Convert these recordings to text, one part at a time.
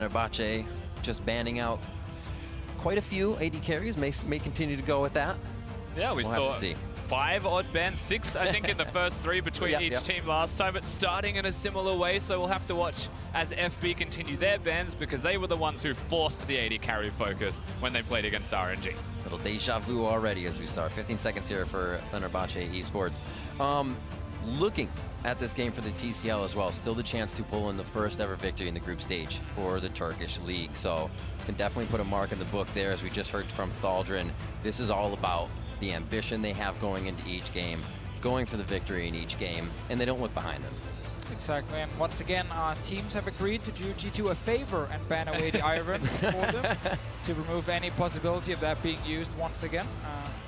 Fenerbahçe just banning out quite a few AD carries, may continue to go with that. Yeah, we saw 5 odd bans, 6 I think in the first 3 between each team last time, but starting in a similar way, so we'll have to watch as FB continue their bans because they were the ones who forced the AD carry focus when they played against RNG. Little deja vu already as we start. 15 seconds here for Fenerbahçe eSports. Looking at this game for the TCL as well, still the chance to pull in the first ever victory in the group stage for the Turkish league. So can definitely put a mark in the book there, as we just heard from Thaldrin. This is all about the ambition they have going into each game, going for the victory in each game, and they don't look behind them. Exactly, and once again, our teams have agreed to do G2 a favor and ban away the Iron for them to remove any possibility of that being used once again.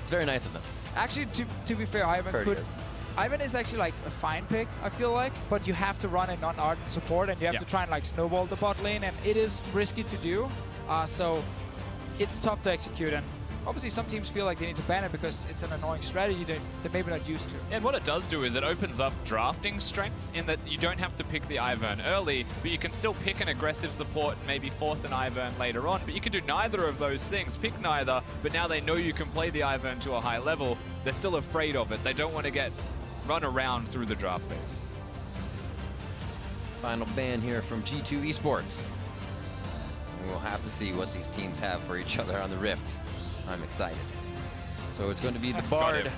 It's very nice of them. Actually, to be fair, Ivan is actually like a fine pick, I feel like, but you have to run a non-ardent support and you have to try and like snowball the bot lane, and it is risky to do, so it's tough to execute. And obviously some teams feel like they need to ban it because it's an annoying strategy that they're maybe not used to. And what it does do is it opens up drafting strengths in that you don't have to pick the Ivern early, but you can still pick an aggressive support and maybe force an Ivern later on. But you can do neither of those things, pick neither, but now they know you can play the Ivern to a high level. They're still afraid of it. They don't want to get run around through the draft phase. Final ban here from G2 eSports. And we'll have to see what these teams have for each other on the Rift. I'm excited. So it's going to be the Bard.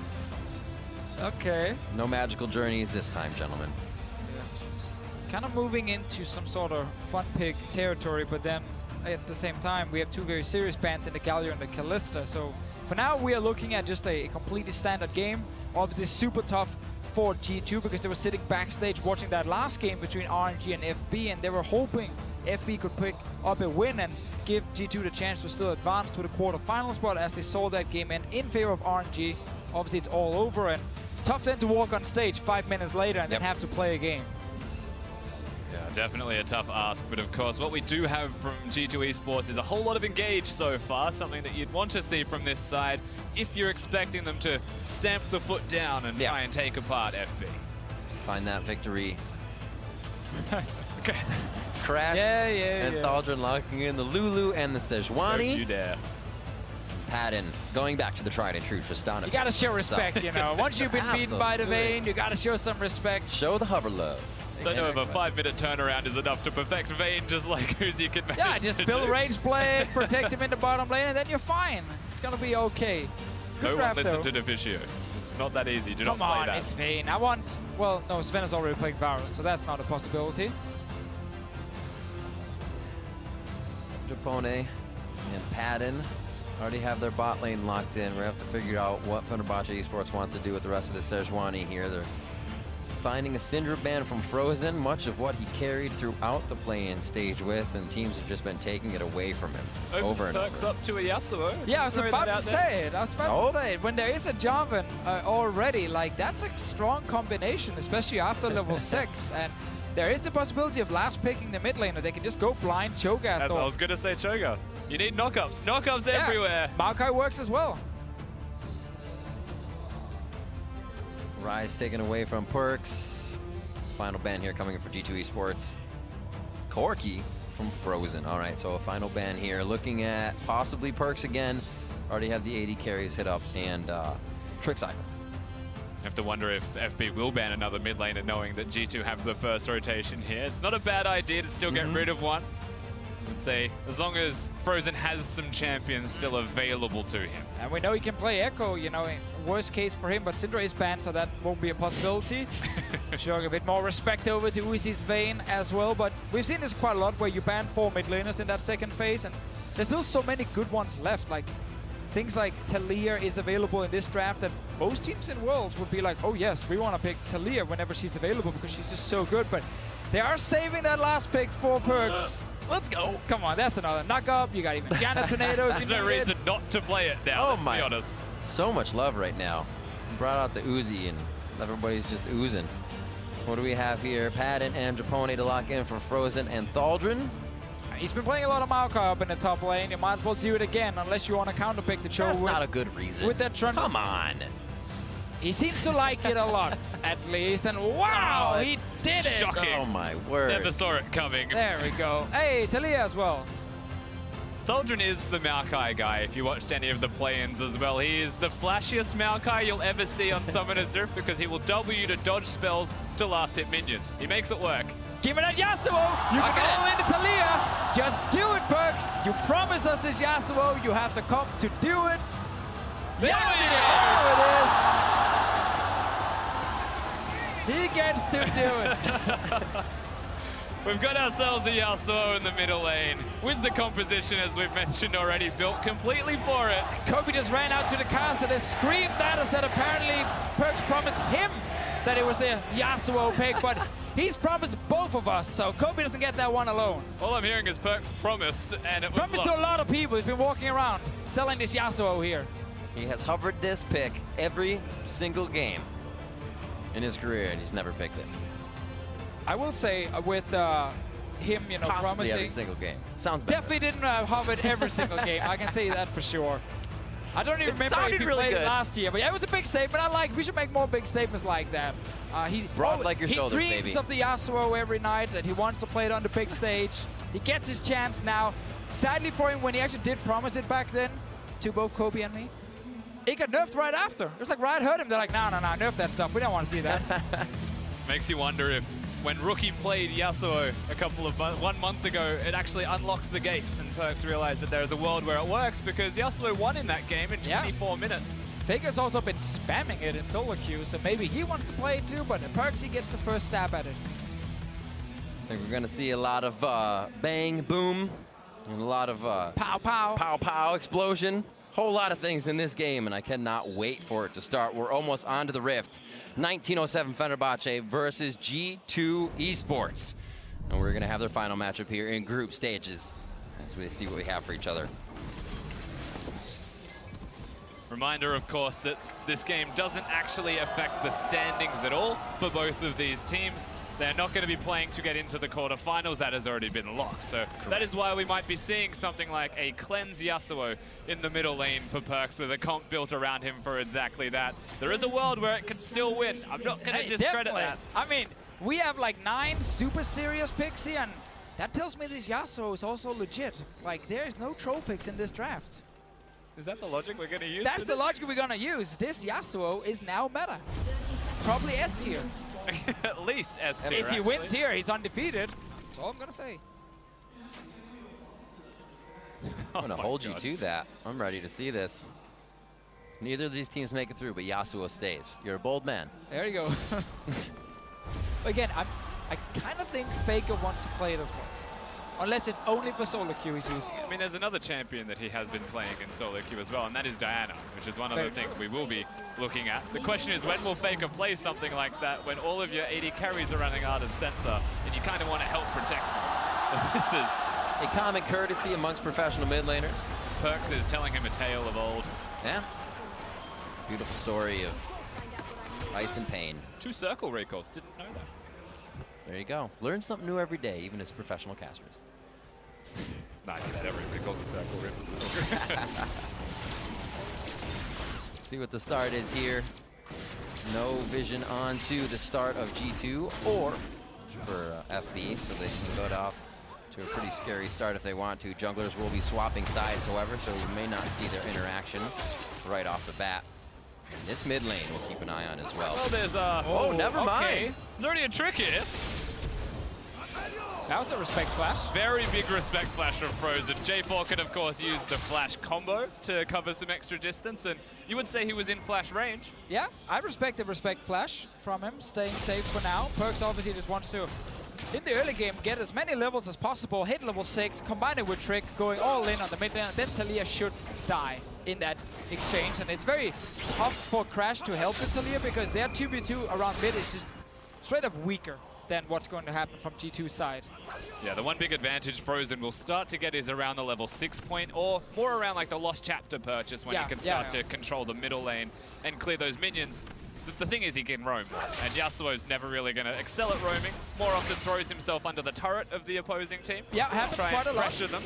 Okay. No magical journeys this time, gentlemen. Yeah. Kind of moving into some sort of fun pick territory, but then at the same time, we have 2 very serious bans in the Galio and the Kalista. So for now, we are looking at just a completely standard game. Obviously super tough for G2 because they were sitting backstage watching that last game between RNG and FB, and they were hoping FB could pick up a win and give G2 the chance to still advance to the quarterfinal spot, as they saw that game end in favor of RNG. Obviously it's all over, and tough then to walk on stage 5 minutes later and then have to play a game. Yeah, definitely a tough ask, but of course what we do have from G2 eSports is a whole lot of engage so far, something that you'd want to see from this side if you're expecting them to stamp the foot down and try and take apart FB. Find that victory. Okay. Crash and Thaldrin locking in the Lulu and the Sejuani. Don't you dare. Padden going back to the tried and true Tristana. You gotta show respect, you know. Once you've been beaten by the Vayne, you gotta show some respect. Show the hover love. Don't know if a 5-minute turnaround is enough to perfect Vayne, just like Uzi can manage. Yeah, just build range play, protect him in the bottom lane, and then you're fine. It's gonna be okay. Good draft, listen to Deficio. It's not that easy. Do Come not play on, that. it's Vayne. I want... Well, no, Zven is already playing Varus, so that's not a possibility. Japone and Padden already have their bot lane locked in. We have to figure out what Fenerbahçe eSports wants to do with the rest of the Sejuani here. They're finding a Syndra ban from Frozen, much of what he carried throughout the play-in stage with, and teams have just been taking it away from him over and PerkZ over. up to a Yasuo. Yeah, I was about to say it. I was about to say it. When there is a Jarvan already, like, that's a strong combination, especially after level 6. And there is the possibility of last picking the mid laner. They can just go blind Cho'Gath. I was going to say Cho'Gath. You need knockups. Knockups everywhere. Maokai works as well. Rise taken away from PerkZ. Final ban here coming in for G2 eSports. Corki from Frozen. All right, so a final ban here. Looking at possibly PerkZ again. Already have the AD carries hit up, and Trick Cycle. You have to wonder if FB will ban another mid laner, knowing that G2 have the first rotation here. It's not a bad idea to still get rid of one. I would say, as long as Frozen has some champions still available to him. And we know he can play Echo, you know, worst case for him, but Syndra is banned, so that won't be a possibility. Showing a bit more respect over to Uzi's Vayne as well, but we've seen this quite a lot where you ban 4 mid laners in that second phase, and there's still so many good ones left. Like, things like Taliyah is available in this draft, and most teams in Worlds would be like, oh yes, we want to pick Taliyah whenever she's available because she's just so good, but they are saving that last pick for PerkZ. Let's go. Come on, that's another knock up. You got even Janna Tornado. There's no reason not to play it now, let's be honest. So much love right now. Brought out the Uzi and everybody's just oozing. What do we have here? Padden and Japone to lock in for Frozen and Thaldrin. He's been playing a lot of Maokai up in the top lane. You might as well do it again unless you want to counter pick the Cho. That's not a good reason. With that Trundle. Come on. He seems to like it a lot, at least. And wow, he did it! Shocking. Oh my word. Never saw it coming. There we go. Hey, Taliyah as well. Thaldrin is the Maokai guy, if you watched any of the play-ins as well. He is the flashiest Maokai you'll ever see on Summoner's Rift because he will W to dodge spells to last hit minions. He makes it work. Give it at Yasuo! You can all into Taliyah! Just do it, Perks! You promised us this Yasuo, you have the comp to do it. There it is! He gets to do it. We've got ourselves a Yasuo in the middle lane with the composition, as we've mentioned already, built completely for it. Kobe just ran out to the castle and screamed at us that apparently Perks promised him that it was the Yasuo pick, but he's promised both of us, so Kobe doesn't get that one alone. All I'm hearing is Perks promised, and it was promised to a lot of people. He's been walking around selling this Yasuo here. He has hovered this pick every single game in his career, and he's never picked it. I will say with him, you know, Possibly promising every single game. Sounds better. definitely didn't hover it every single game. I can say that for sure. I don't even remember if he played it last year, but yeah, it was a big statement. I like. We should make more big statements like that. Broad like your shoulders, he dreams baby. of the Yasuo every night, and he wants to play it on the big stage. He gets his chance now. Sadly for him, when he actually did promise it back then to both Kobe and me, it got nerfed right after. It was like Riot heard him. They're like, no, nerf that stuff. We don't want to see that. Makes you wonder if when Rookie played Yasuo one month ago, it actually unlocked the gates and Perks realized that there is a world where it works because Yasuo won in that game in 24 minutes. Faker's also been spamming it in solo queue, so maybe he wants to play it too, but Perks, he gets the first stab at it. I think we're going to see a lot of bang, boom, and a lot of pow, pow. Pow, pow, explosion. Whole lot of things in this game, and I cannot wait for it to start. We're almost onto the Rift. 1907 Fenerbahçe versus G2 eSports. And we're going to have their final matchup here in group stages as we see what we have for each other. Reminder, of course, that this game doesn't actually affect the standings at all for both of these teams. They're not going to be playing to get into the quarterfinals. That has already been locked. So that is why we might be seeing something like a cleanse Yasuo in the middle lane for Perks with a comp built around him for exactly that. There is a world where it can still win. I'm not going to discredit that. I mean, we have like 9 super serious picks here, and that tells me this Yasuo is also legit. Like, there is no troll picks in this draft. Is that the logic we're going to use? That's the logic we're going to use. This Yasuo is now meta. Probably S tier. At least S tier. If he wins here, he's undefeated. That's all I'm going to say. I'm going to hold you to that. I'm ready to see this. Neither of these teams make it through, but Yasuo stays. You're a bold man. There you go. Again, I kind of think Faker wants to play it as well. Unless it's only for solo queue he's using it. I mean, there's another champion that he has been playing in solo queue as well, and that is Diana, which is one of the things we will be looking at. The question is, when will Faker play something like that when all of your AD carries are running out of sensor, and you kind of want to help protect them? This is a common courtesy amongst professional mid laners. Perks is telling him a tale of old. Yeah. Beautiful story of ice and pain. 2 circle recalls, didn't know that. There you go. Learn something new every day, even as professional casters. Nah, that everybody calls a circle rip. See what the start is here. No vision onto the start of G2 or for FB, so they can go off to a pretty scary start if they want to. Junglers will be swapping sides, however, so we may not see their interaction right off the bat. And this mid lane we'll keep an eye on as well. Well, there's oh, never mind. There's already a trick here. That was a respect flash. Very big respect flash from Frozen. J4 could, of course, use the flash combo to cover some extra distance, and you would say he was in flash range. Yeah, I respect the respect flash from him, staying safe for now. Perks obviously just wants to, in the early game, get as many levels as possible, hit level 6, combine it with Trick, going all in on the mid lane, and then Taliyah should die in that exchange. And it's very tough for Crash to help with Taliyah because their 2v2 around mid is just straight up weaker than what's going to happen from G2's side. Yeah, the one big advantage Frozen will start to get is around the level 6 point, or more around like the Lost Chapter purchase when he can start to control the middle lane and clear those minions. the thing is he can roam more, and Yasuo's never really going to excel at roaming. More often throws himself under the turret of the opposing team. Yeah, happens try quite and a lot. pressure them.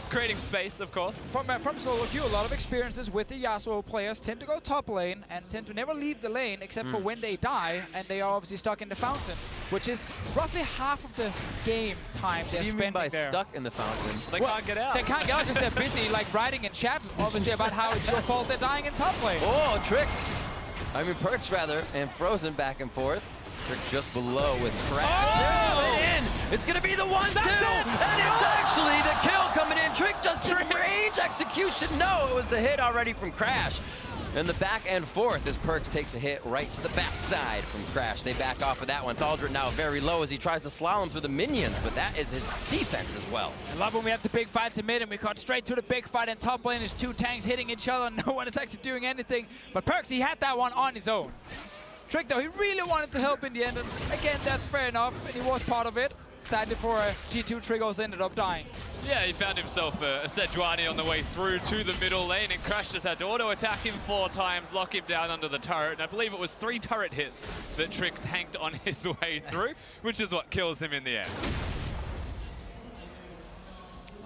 Creating space, of course. From solo queue, a lot of experiences with the Yasuo players tend to go top lane and tend to never leave the lane except for when they die, and they are obviously stuck in the fountain, which is roughly half of the game time they're What do you spending mean by there. stuck in the fountain? They can't get out. They can't get out because they're busy like writing in chat, obviously, about how it's your fault they're dying in top lane. Oh, Trick. I mean, PerkZ rather, and Frozen back and forth. Trick just below with Crash. Oh! They're coming in. It's going to be the 1-2. And it's actually the kill coming in. Trick just in range execution. No, it was the hit already from Crash. And the back and forth as PerkZ takes a hit right to the backside from Crash. They back off of that one. Thaldrin now very low as he tries to slalom through the minions, but that is his defense as well. I love when we have the big fight to mid and we cut straight to the big fight, and top lane is two tanks hitting each other. No one is actually doing anything. But PerkZ, he had that one on his own. Trick though, he really wanted to help in the end, and again, that's fair enough, and he was part of it. Sadly for G2, Triggos ended up dying. Yeah, he found himself a Sejuani on the way through to the middle lane, and Crash just had to auto-attack him 4 times, lock him down under the turret, and I believe it was 3 turret hits that Trick tanked on his way through, which is what kills him in the end.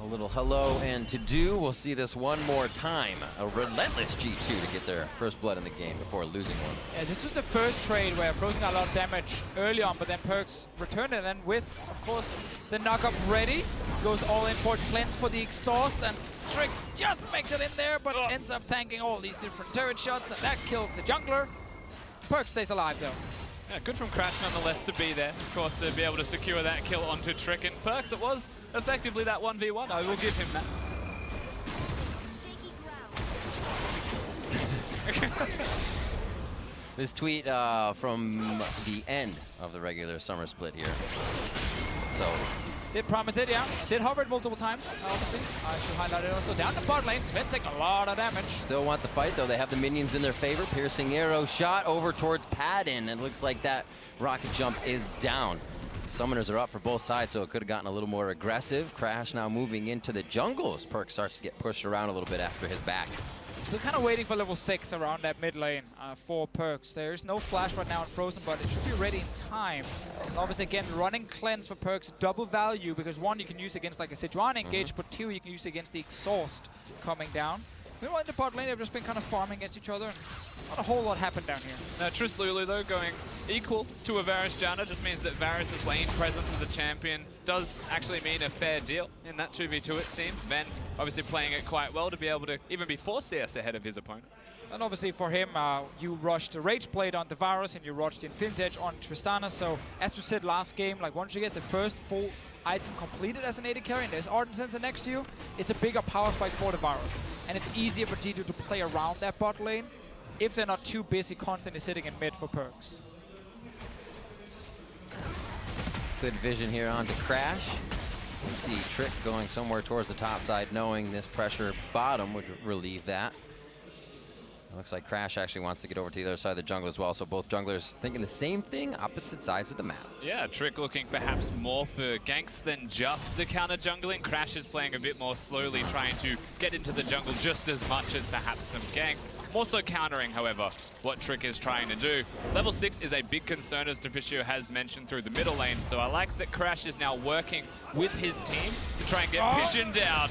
A little hello and to do. We'll see this one more time. A relentless G2 to get their first blood in the game before losing one. Yeah, this was the first trade where Frozen got a lot of damage early on, but then PerkZ returned it, and with, of course, the knockup ready, goes all in for cleanse for the exhaust, and Trick just makes it in there, but ends up tanking all these different turret shots, and that kills the jungler. PerkZ stays alive though. Yeah, good from Crash nonetheless to be there, of course, to be able to secure that kill onto Trick, and PerkZ, it was effectively that 1v1. I will give him that. This tweet from the end of the regular summer split here. So Did promise it, yeah. Did hover it multiple times, obviously. I should highlight it also. Down the bot lane, Zven take a lot of damage. still want the fight though. They have the minions in their favor. Piercing arrow shot over towards Padden, and it looks like that rocket jump is down. Summoners are up for both sides, so it could have gotten a little more aggressive. Crash now moving into the jungle as PerkZ starts to get pushed around a little bit after his back. Still kind of waiting for level 6 around that mid lane for PerkZ. There's no flash right now on Frozen, but it should be ready in time. And obviously, again, running cleanse for PerkZ, double value, because 1, you can use against like a Sejuani engage, but 2, you can use against the exhaust coming down. Meanwhile, in the bot lane, they've just been kind of farming against each other. Not a whole lot happened down here. Now, Trist Lulu, though, going equal to a Varus Janna just means that Varus' lane presence as a champion does actually mean a fair deal in that 2v2, it seems. Zven obviously playing it quite well to be able to even be 4 CS ahead of his opponent. And obviously for him, you rushed the Rage Blade on the Varus and you rushed the Infinity Edge on Tristana. So as we said last game, like once you get the first full item completed as an AD carry and there's Ornn Sensor next to you, it's a bigger power spike for the Varus. And it's easier for G2 to play around that bot lane if they're not too busy constantly sitting in mid for PerkZ. Good vision here onto Crash. We see Trick going somewhere towards the top side, knowing this pressure bottom would relieve that. It looks like Crash actually wants to get over to the other side of the jungle as well, so both junglers thinking the same thing, opposite sides of the map. Yeah, Trick looking perhaps more for ganks than just the counter jungling. Crash is playing a bit more slowly, trying to get into the jungle just as much as perhaps some ganks. More so countering, however, what Trick is trying to do. Level 6 is a big concern, as Deficio has mentioned, through the middle lane, so I like that Crash is now working with his team to try and get Vision down.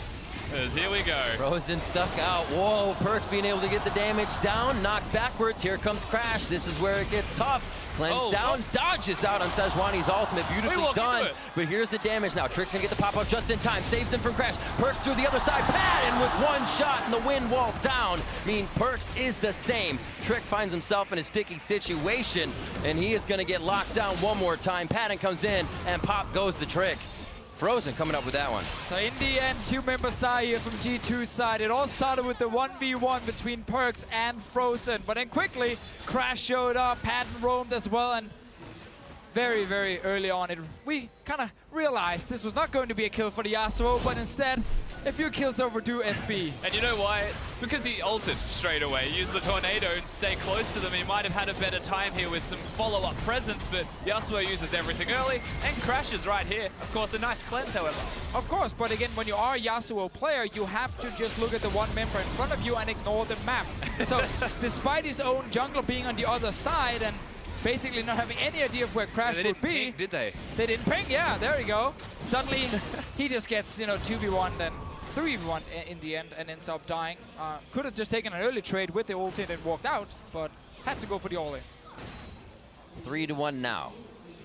As here we go. Frozen stuck out. Whoa, PerkZ being able to get the damage down, knocked backwards. Here comes Crash. This is where it gets tough. Cleanse down, dodges out on Sejuani's ultimate. Beautifully done. But here's the damage now. Trick's gonna get the pop-up just in time. Saves him from Crash. PerkZ through the other side. Padden with one shot and the wind wall down. PerkZ is the same. Trick finds himself in a sticky situation, and he is gonna get locked down one more time. Padden comes in, and pop goes the Trick. Frozen coming up with that one. So in the end, 2 members die here from G2's side. It all started with the 1v1 between PerkZ and Frozen, but then quickly Crash showed up, Padden roamed as well, and very, very early on we kind of realized this was not going to be a kill for the Yasuo, but instead a few kills overdue, FB. And you know why? It's because he ulted straight away. Used the tornado and stay close to them. He might have had a better time here with some follow-up presence, but Yasuo uses everything early and crashes right here. Of course, a nice cleanse, however. Of course, but again, when you are a Yasuo player, you have to just look at the one member in front of you and ignore the map. So, despite his own jungler being on the other side and basically not having any idea of where Crash would be. Ping, did they? They didn't ping, yeah, there you go. Suddenly, he just gets, 2v1 and 3v1 in the end and ends up dying. Could have just taken an early trade with the ulti and walked out, but had to go for the all-in. 3-1 now.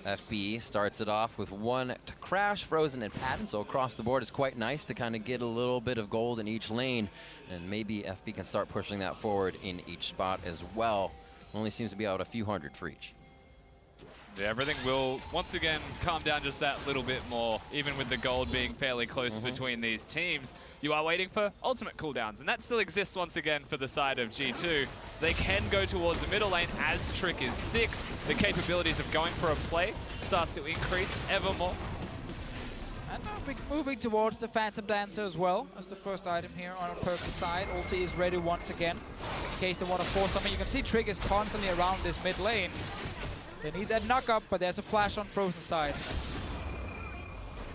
FB starts it off with 1 to Crash, Frozen, and Padden, so across the board is quite nice to kind of get a little bit of gold in each lane, and maybe FB can start pushing that forward in each spot as well. Only seems to be out a few hundred for each. Yeah, everything will, once again, calm down just that little bit more, even with the gold being fairly close between these teams. You are waiting for ultimate cooldowns, and that still exists once again for the side of G2. They can go towards the middle lane as Trick is 6. The capabilities of going for a play starts to increase ever more. And moving towards the Phantom Dancer as well as the first item here on PerkZ side. Ulti is ready once again in case they want to force something. You can see Trick is constantly around this mid lane. They need that knock up, but there's a flash on Frozen side.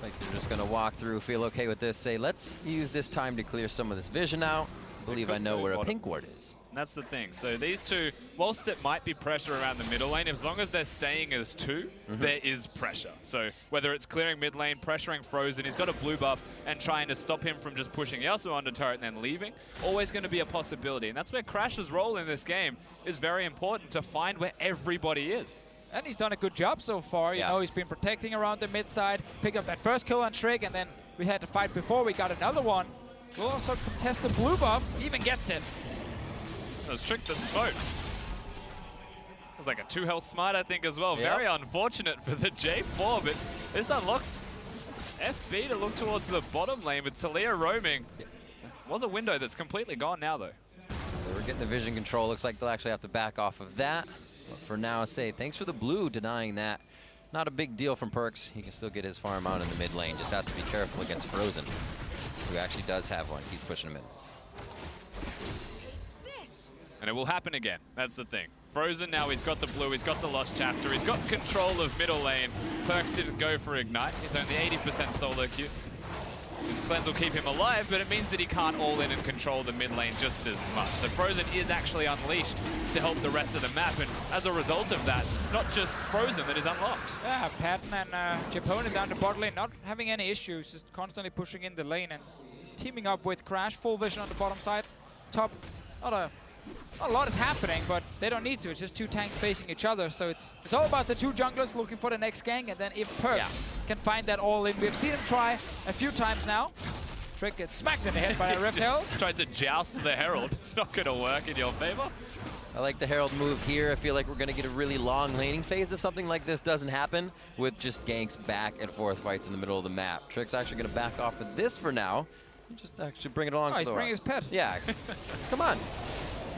Like they're just gonna walk through, feel okay with this, say let's use this time to clear some of this vision out. I believe I know where a pink ward is. And that's the thing. So these two, whilst it might be pressure around the middle lane, as long as they're staying as 2, there is pressure. So whether it's clearing mid lane, pressuring Frozen, he's got a blue buff, and trying to stop him from just pushing Yasuo onto turret and then leaving, always going to be a possibility. And that's where Crash's role in this game is very important, to find where everybody is. And he's done a good job so far. You know, he's been protecting around the mid side, picked up that first kill on Trick, and then we had to fight before we got another one. We'll also contest the blue buff, even gets it. It was Trick that smoked. It was like a 2 health smite, I think, as well. Yep. Very unfortunate for the J4, but this unlocks FB to look towards the bottom lane with Taliyah roaming. Was a window that's completely gone now, though. They were getting the vision control. Looks like they'll actually have to back off of that. But for now, say thanks for the blue denying that. Not a big deal from PerkZ. He can still get his farm out in the mid lane. Just has to be careful against Frozen, who actually does have one. Keeps pushing him in. And it will happen again. That's the thing. Frozen now, he's got the blue, he's got the Lost Chapter, he's got control of middle lane. PerkZ didn't go for Ignite. He's only 80% solo queue. His cleanse will keep him alive, but it means that he can't all in and control the mid lane just as much. So Frozen is actually unleashed to help the rest of the map, and as a result of that, it's not just Frozen that is unlocked. Yeah, Padden and Japone down to bot lane, not having any issues, just constantly pushing in the lane and teaming up with Crash. Full vision on the bottom side. Top, not a lot is happening, but they don't need to. It's just 2 tanks facing each other, so it's all about the 2 junglers looking for the next gank, and then if PerkZ can find that all in. We've seen him try a few times now. Trick gets smacked in the head by a Rift Herald. Tried to joust the Herald. It's not going to work in your favor. I like the Herald move here. I feel like we're going to get a really long laning phase if something like this doesn't happen, with just ganks back and forth fights in the middle of the map. Trick's actually going to back off of this for now. Just actually bring it along. Oh, he's bringing his pet. Yeah, come on.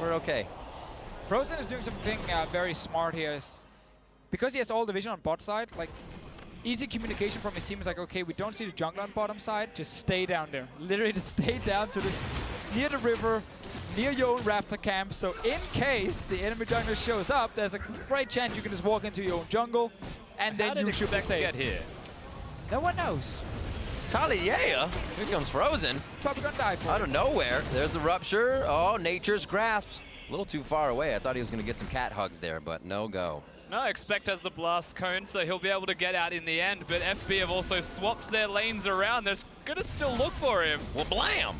We're okay. Frozen is doing something very smart here. Because he has all the vision on bot side, like, easy communication from his team is like, okay, we don't see the jungler on bottom side, just stay down there. Literally just stay down to near the river, near your own raptor camp, so in case the enemy jungler shows up, there's a great chance you can just walk into your own jungle, and then you should be safe. Get here? No one knows. Taliyah! Here comes Frozen. Probably gonna die for out of nowhere. There's the rupture. Oh, nature's grasp. A little too far away. I thought he was going to get some cat hugs there, but no go. No, expect has the blast cone, so he'll be able to get out in the end, but FB have also swapped their lanes around. They're going to still look for him. Well, blam!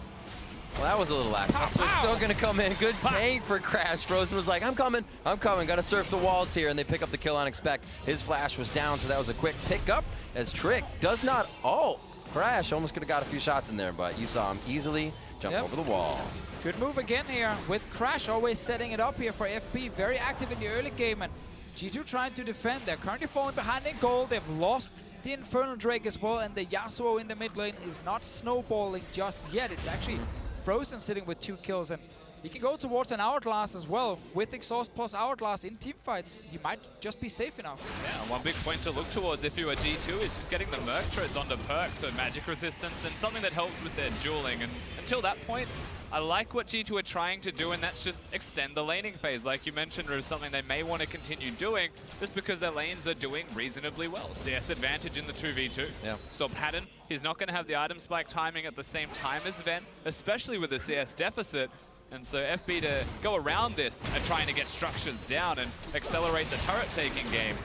Well, that was a little lackluster. Still going to come in. Good tank for Crash. Frozen was like, I'm coming. Got to surf the walls here, and they pick up the kill on expect. His flash was down, so that was a quick pickup as Trick does not ult. Crash almost could have got a few shots in there, but you saw him easily jump over the wall. Good move again here with Crash always setting it up here for FB. Very active in the early game, and G2 trying to defend. They're currently falling behind in gold. They've lost the Infernal Drake as well, and the Yasuo in the mid lane is not snowballing just yet. It's actually Frozen sitting with 2 kills, and he can go towards an Hourglass as well. With Exhaust plus Hourglass in teamfights, he might just be safe enough. Yeah, one big point to look towards if you were G2 is just getting the Merc treads onto Perk, so magic resistance and something that helps with their dueling. And until that point, I like what G2 are trying to do, and that's just extend the laning phase. Like you mentioned, is something they may want to continue doing just because their lanes are doing reasonably well. CS advantage in the 2v2. Yeah. So padden, he's not going to have the item spike timing at the same time as Zven, especially with the CS deficit. And so FB to go around this and trying to get structures down and accelerate the turret taking game.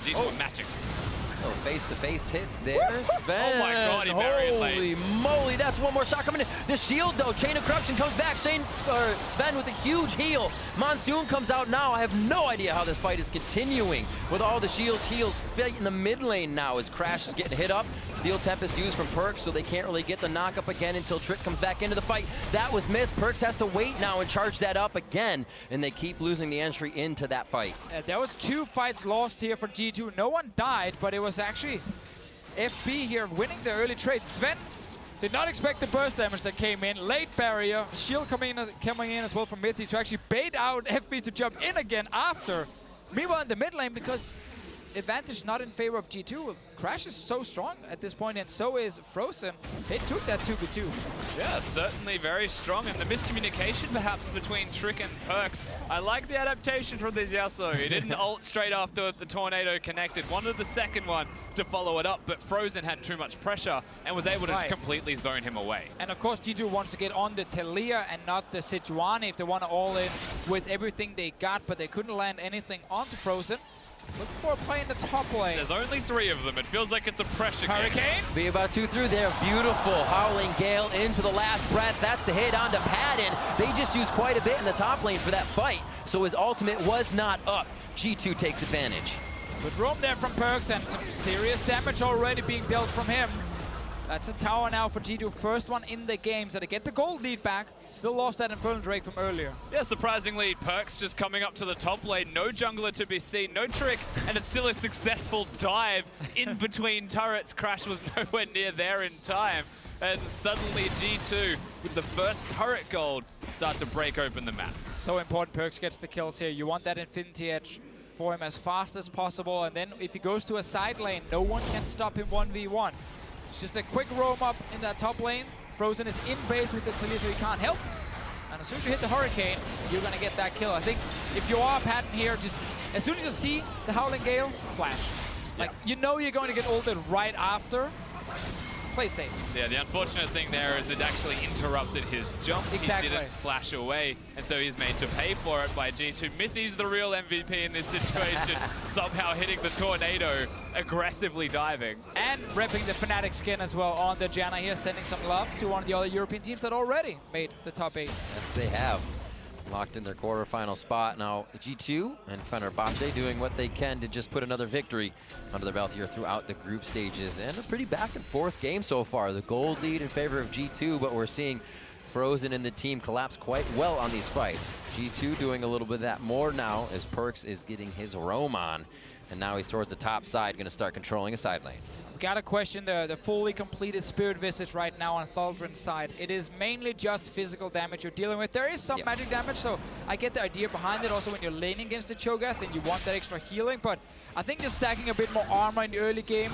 G2 are matching. Oh, face-to-face hits there. Zven. Oh my god, he buried late. Holy moly, that's one more shot coming in. The shield, though, Chain of Corruption comes back. Zven with a huge heal. Monsoon comes out now. I have no idea how this fight is continuing with all the shields, heals in the mid lane now as Crash is getting hit up. Steel Tempest used from Perk, so they can't really get the knock-up again until Trick comes back into the fight. That was missed. PerkZ has to wait now and charge that up again, and they keep losing the entry into that fight. There was 2 fights lost here for G2. No one died, but it was actually FB here winning the early trade. Zven did not expect the burst damage that came in. Late barrier, shield coming in as well from Mithy to actually bait out FB to jump in again after. Meanwhile in the mid lane, because advantage not in favor of G2. Crash is so strong at this point, and so is Frozen. They took that 2v2. Yeah, certainly very strong, and the miscommunication perhaps between Trick and PerkZ. I like the adaptation from this Yasuo. He didn't ult straight after the tornado connected. Wanted the second one to follow it up, but Frozen had too much pressure and was able to just completely zone him away. And of course, G2 wants to get on the Taliyah and not the Sejuani if they want to all in with everything they got, but they couldn't land anything onto Frozen. Looking for a play in the top lane. There's only 3 of them. It feels like it's a pressure Hurricane. game. Be about 2 through there. Beautiful Howling Gale into the last breath. That's the hit onto padden. They just used quite a bit in the top lane for that fight, so his ultimate was not up. G2 takes advantage. Good roam there from PerkZ, and some serious damage already being dealt from him. That's a tower now for G2. First one in the game, so they get the gold lead back. Still lost that Infernal Drake from earlier. Yeah, surprisingly, PerkZ just coming up to the top lane. No jungler to be seen, no Trick, and it's still a successful dive in between turrets. Crash was nowhere near there in time. And suddenly G2, with the first turret gold, start to break open the map. So important PerkZ gets the kills here. You want that Infinity Edge for him as fast as possible, and then if he goes to a side lane, no one can stop him 1v1. It's just a quick roam up in that top lane. Frozen is in base with the Taliyah, so he can't help. And as soon as you hit the Hurricane, you're going to get that kill. I think if you are padden here, just as soon as you see the Howling Gale, flash. Like, you know you're going to get ulted right after. Play it safe. Yeah, the unfortunate thing there is it actually interrupted his jump. Exactly. He didn't flash away, and so he's made to pay for it by G2. Mithy's the real MVP in this situation, somehow hitting the tornado, aggressively diving. And repping the Fnatic skin as well on the Janna here, sending some love to one of the other European teams that already made the top 8. Yes, they have. Locked in their quarterfinal spot. Now, G2 and Fenerbahçe doing what they can to just put another victory under their belt here throughout the group stages. And a pretty back and forth game so far. The gold lead in favor of G2, but we're seeing Frozen and the team collapse quite well on these fights. G2 doing a little bit of that more now as PerkZ is getting his roam on. And now he's towards the top side, going to start controlling a side lane. Gotta question the fully completed Spirit Visage right now on Thaldrin's side. It is mainly just physical damage you're dealing with. There is some magic damage, so I get the idea behind it. Also, when you're laning against the Cho'Gath, then you want that extra healing. But I think just stacking a bit more armor in the early game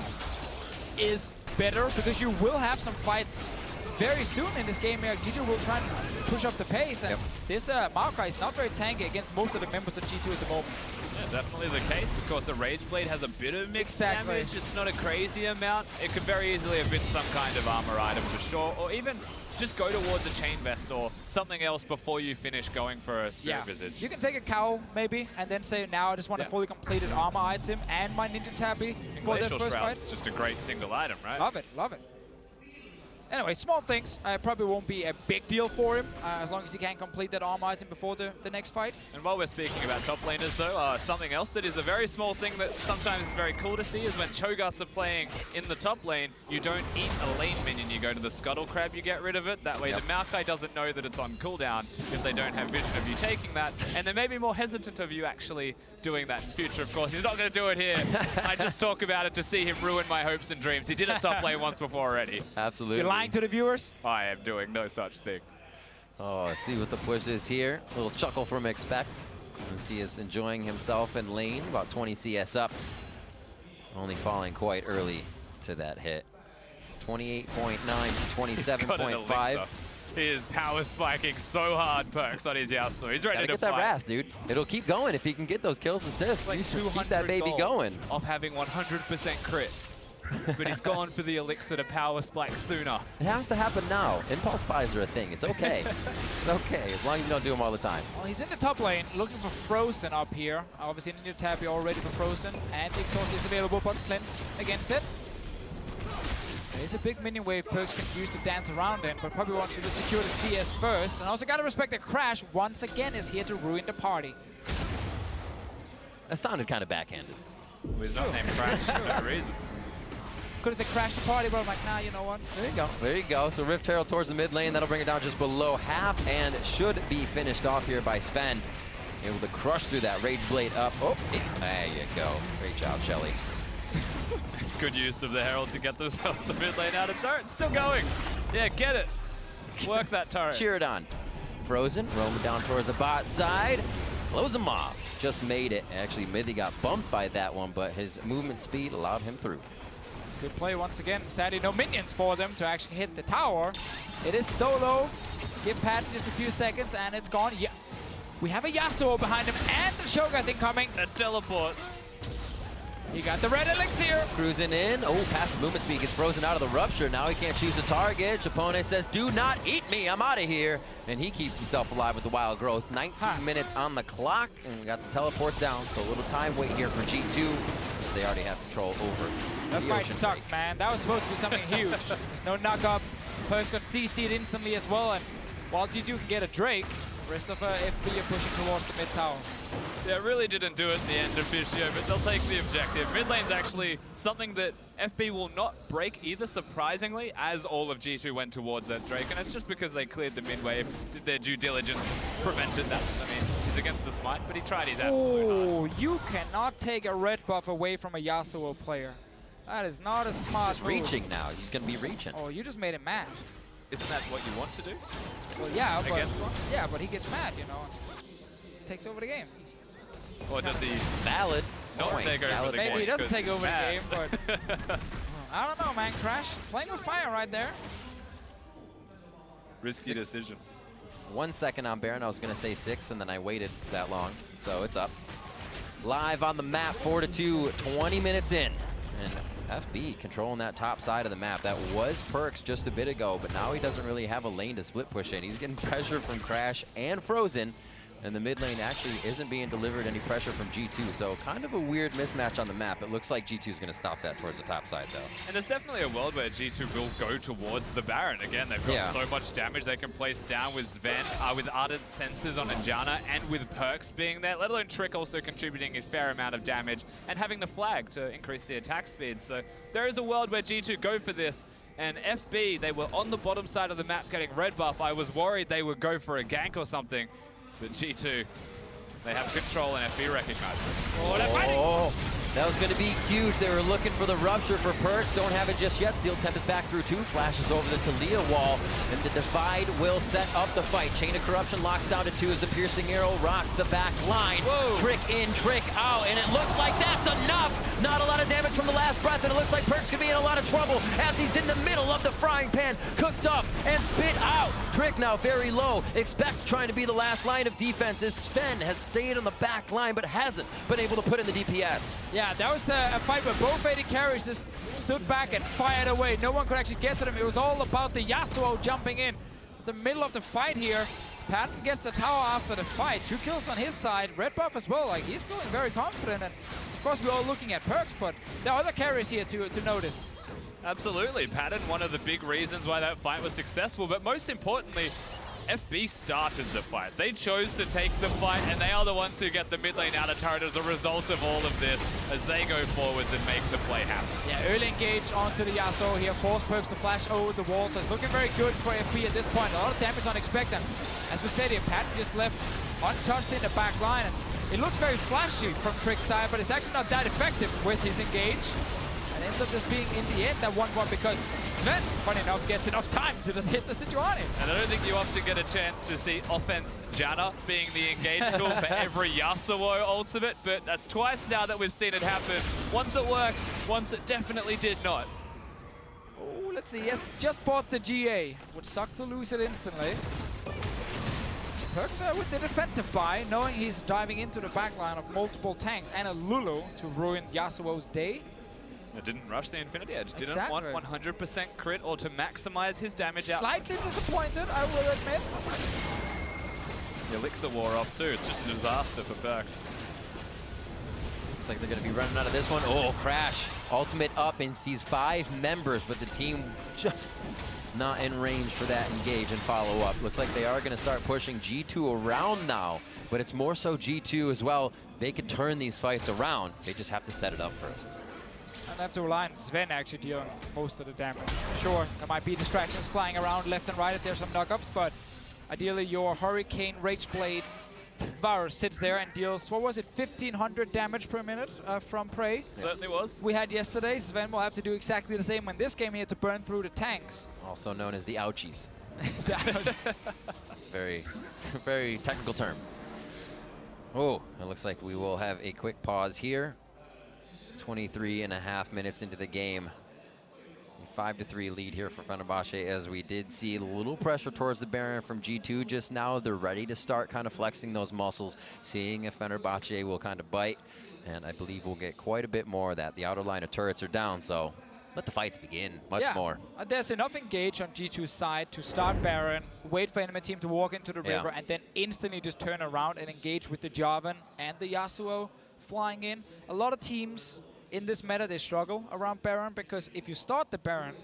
is better, because you will have some fights very soon in this game here. G2 will try and push up the pace, and this Maokai is not very tanky against most of the members of G2 at the moment. Yeah, definitely the case. Of course, a Rage Blade has a bit of mixed damage. It's not a crazy amount. It could very easily have been some kind of armor item for sure, or even just go towards a Chain Vest or something else before you finish going for a Spirit Visage. You can take a cow maybe, and then say, now I just want a fully completed armor item and my Ninja Tabby for the first fight. It's just a great single item, right? Love it, love it. Anyway, small things. Probably won't be a big deal for him, as long as he can complete that armor item before the next fight. And while we're speaking about top laners, though, something else that is a very small thing that sometimes is very cool to see is when Cho'Gaths are playing in the top lane, you don't eat a lane minion. You go to the Scuttle Crab, you get rid of it. That way the Maokai doesn't know that it's on cooldown if they don't have vision of you taking that. And they may be more hesitant of you actually doing that in future, of course. He's not going to do it here. I just talk about it to see him ruin my hopes and dreams. He did it top lane once before already. Absolutely. You're lying to the viewers? I am doing no such thing. Oh, see what the push is here. A little chuckle from Expect as he is enjoying himself in lane, about 20 CS up. Only falling quite early to that hit. 28.9 to 27.5. He is power spiking so hard, Perks, on his Yasuo. He's ready to get fight. that Wrath, dude. It'll keep going if he can get those kills assists. Like you should keep that baby going. Off having 100% crit. But he's gone for the elixir to power spike sooner. It has to happen now. Impulse buys are a thing. It's okay. It's okay, as long as you don't do them all the time. Well, he's in the top lane, looking for Frozen up here. Obviously, in your tab, you're all ready for Frozen. And the Exhaust is available, but Cleanse against it. There's a big minion wave Perks can use to dance around in, but probably wants to just secure the CS first. And also got to respect that Crash, once again, is here to ruin the party. That sounded kind of backhanded. Well, he's not named Crash for no reason. Could have said Crash the party, but I'm like, nah, you know what? There you go. There you go. So Rift Herald towards the mid lane. That'll bring it down just below half and should be finished off here by Zven. Able to crush through that Rage Blade up. Oh, there you go. Great job, Shelly. Good use of the Herald to get themselves the mid lane out of turret. Still going. Yeah, get it. Work that turret. Cheer it on. Frozen, roaming down towards the bot side. Close him off. Just made it. Actually, Mithy got bumped by that one, but his movement speed allowed him through. Good play once again. Sadly, no minions for them to actually hit the tower. It is solo. Give padden just a few seconds, and it's gone. Yeah. We have a Yasuo behind him, and the Cho'Gath incoming. That teleports. He got the red elixir. Cruising in. Oh, passive movement speed gets frozen out of the rupture. Now he can't choose a target. Japone says, do not eat me. I'm out of here. And he keeps himself alive with the wild growth. 19 minutes on the clock. And we got the teleport down. So a little time wait here for G2 as they already have control over that the fight ocean sucked, break. man. That was supposed to be something huge. There's no knock-up. Perks got CC'd instantly as well. And while G2 can get a Drake, the rest of FB are pushing towards the mid tower. Yeah, really didn't do it at the end of Deficio, but they'll take the objective. Mid lane's actually something that FB will not break either, surprisingly, as all of G2 went towards that Drake. And it's just because they cleared the mid wave, did their due diligence, prevented that. I mean, he's against the smite, but he tried his absolute hard. Oh, you cannot take a red buff away from a Yasuo player. That is not a smart move. Reaching now. He's going to be reaching. Oh, you just made him mad. Isn't that what you want to do? Well, yeah, but, Against one? yeah, but he gets mad, you know. Takes over the game. Or does he Valid. not take over the game? Maybe he doesn't take over mad. the game, but I don't know, man. Crash playing with fire right there. Risky decision. 1 second on Baron. I was going to say 6, and then I waited that long. So it's up. Live on the map, 4-2, 20 minutes in. And FB controlling that top side of the map. That was Perks just a bit ago, but now he doesn't really have a lane to split push in. He's getting pressure from Crash and Frozen, and the mid lane actually isn't being delivered any pressure from G2, so kind of a weird mismatch on the map. It looks like G2 is going to stop that towards the top side, though. And there's definitely a world where G2 will go towards the Baron. Again, they've got so much damage they can place down with Zven, with ardent sensors on a Janna, and with Perks being there, let alone Trick also contributing a fair amount of damage, and having the flag to increase the attack speed. So there is a world where G2 go for this. And FB, they were on the bottom side of the map getting red buff. I was worried they would go for a gank or something. But G2, they have control, and FB recognized it. Oh, they're fighting! That was going to be huge. They were looking for the rupture for Perks. Don't have it just yet. Steel Tempest back through 2. Flashes over the Taliyah wall. And the Divide will set up the fight. Chain of Corruption locks down to 2 as the Piercing Arrow rocks the back line. Whoa. Trick in, trick out. And it looks like that's enough. Not a lot of damage from the last breath. And it looks like Perks could be in a lot of trouble as he's in the middle of the frying pan. Cooked up and spit out. Trick now very low. Expect trying to be the last line of defense as Zven has stayed on the back line but hasn't been able to put in the DPS. Yeah, that was a fight where both AD carries just stood back and fired away. No one could actually get to them. It was all about the Yasuo jumping in. The middle of the fight here. Padden gets the tower after the fight. 2 kills on his side. Red buff as well. Like, he's feeling very confident. And of course, we're all looking at Perks, but there are other carries here to notice. Absolutely. Padden, one of the big reasons why that fight was successful, but most importantly, FB started the fight. They chose to take the fight, and they are the ones who get the mid lane out of turret as a result of all of this as they go forwards and make the play happen. Yeah, early engage onto the Yasuo here. Force Perks to flash over the wall, so it's looking very good for FB at this point. A lot of damage unexpected. As we said here, Padden just left untouched in the back line, and it looks very flashy from Trick's side, but it's actually not that effective with his engage. And ends up just being, in the end, that 1-1 because Zven, funny enough, gets enough time to just hit the Sejuani. And I don't think you often get a chance to see offense Janna being the engage tool for every Yasuo ultimate, but that's twice now that we've seen it happen. Once it worked, once it definitely did not. Oh, let's see. Yes, just bought the GA. Would suck to lose it instantly. PerkZ with the defensive buy, knowing he's diving into the backline of multiple tanks and a Lulu to ruin Yasuo's day. It didn't rush the Infinity Edge, didn't Exactly. want 100% crit or to maximize his damage out. Slightly disappointed, I will admit. The Elixir wore off too, it's just a disaster for PerkZ. Looks like they're going to be running out of this one. Oh, Crash. Ultimate up and sees 5 members, but the team just not in range for that engage and follow up. Looks like they are going to start pushing G2 around now, but it's more so G2 as well. They could turn these fights around. They just have to set it up first. And have to rely on Zven actually dealing most of the damage. Sure, there might be distractions flying around left and right if there's some knockups, but ideally your Hurricane Rageblade Varus sits there and deals, what was it, 1500 damage per minute from Prey. Certainly was. We had yesterday. Zven will have to do exactly the same in this game here to burn through the tanks. Also known as the ouchies. Very, very technical term. Oh, it looks like we will have a quick pause here. 23.5 minutes into the game. 5-3 lead here for Fenerbahçe, as we did see a little pressure towards the Baron from G2 just now. They're ready to start kind of flexing those muscles, seeing if Fenerbahçe will kind of bite, and I believe we'll get quite a bit more of that. The outer line of turrets are down, so let the fights begin much more. There's enough engage on G2's side to start Baron, wait for enemy team to walk into the river, and then instantly just turn around and engage with the Jarvan and the Yasuo flying in. A lot of teams in this meta, they struggle around Baron, because if you start the Baron,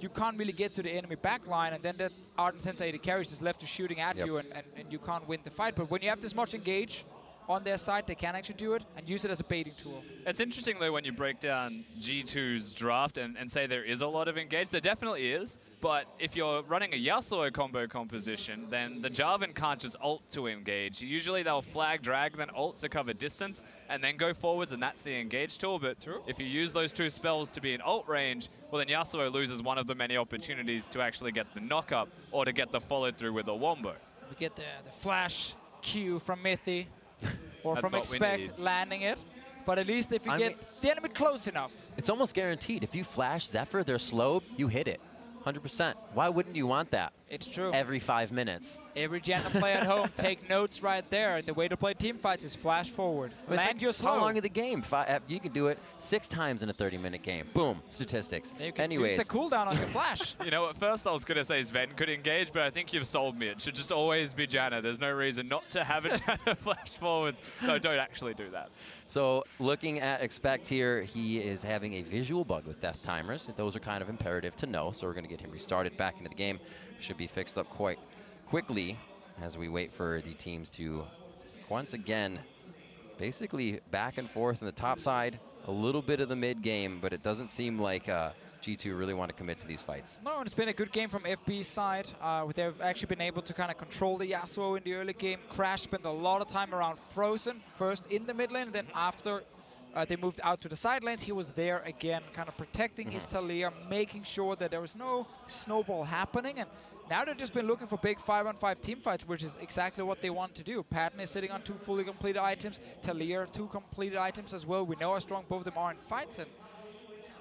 you can't really get to the enemy backline, and then the Ardent Sensei AD carries is left to shooting at you, and you can't win the fight. But when you have this much engage on their side, they can actually do it and use it as a baiting tool. It's interesting though when you break down G2's draft and say there is a lot of engage. There definitely is, but if you're running a Yasuo combo composition, then the Jarvan can't just ult to engage. Usually they'll flag, drag, then ult to cover distance, and then go forwards, and that's the engage tool. But if you use those 2 spells to be in ult range, well then Yasuo loses one of the many opportunities to actually get the knock-up or to get the follow-through with a wombo. We get the flash Q from Mithy. Or That's from Expect landing it. But at least if you get the enemy close enough. It's almost guaranteed. If you flash Zephyr, they're slowed, you hit it. 100%. Why wouldn't you want that? It's true. Every 5 minutes. Every Janna player at home, take notes right there. The way to play team fights is flash forward. Land your slow. How long is the game? You can do it 6 times in a 30-minute game. Boom, statistics. Anyways, use the cooldown on your flash. You know, at first I was going to say Zven could engage, but I think you've sold me. It should just always be Janna. There's no reason not to have a Janna flash forwards. No, don't actually do that. So looking at Expect here, he is having a visual bug with death timers. Those are kind of imperative to know, so we're going to get him restarted back into the game. Should be fixed up quite quickly as we wait for the teams to once again basically back and forth on the top side, a little bit of the mid game, but it doesn't seem like G2 really want to commit to these fights. No, and it's been a good game from FB's side. They've actually been able to kind of control the Yasuo in the early game. Crash spent a lot of time around Frozen, first in the mid lane, and then after they moved out to the side lanes, he was there again, kind of protecting his Taliyah, making sure that there was no snowball happening. And now they've just been looking for big 5-on-5 team fights, which is exactly what they want to do. Padden is sitting on 2 fully completed items. Taliyah 2 completed items as well. We know how strong both of them are in fights, and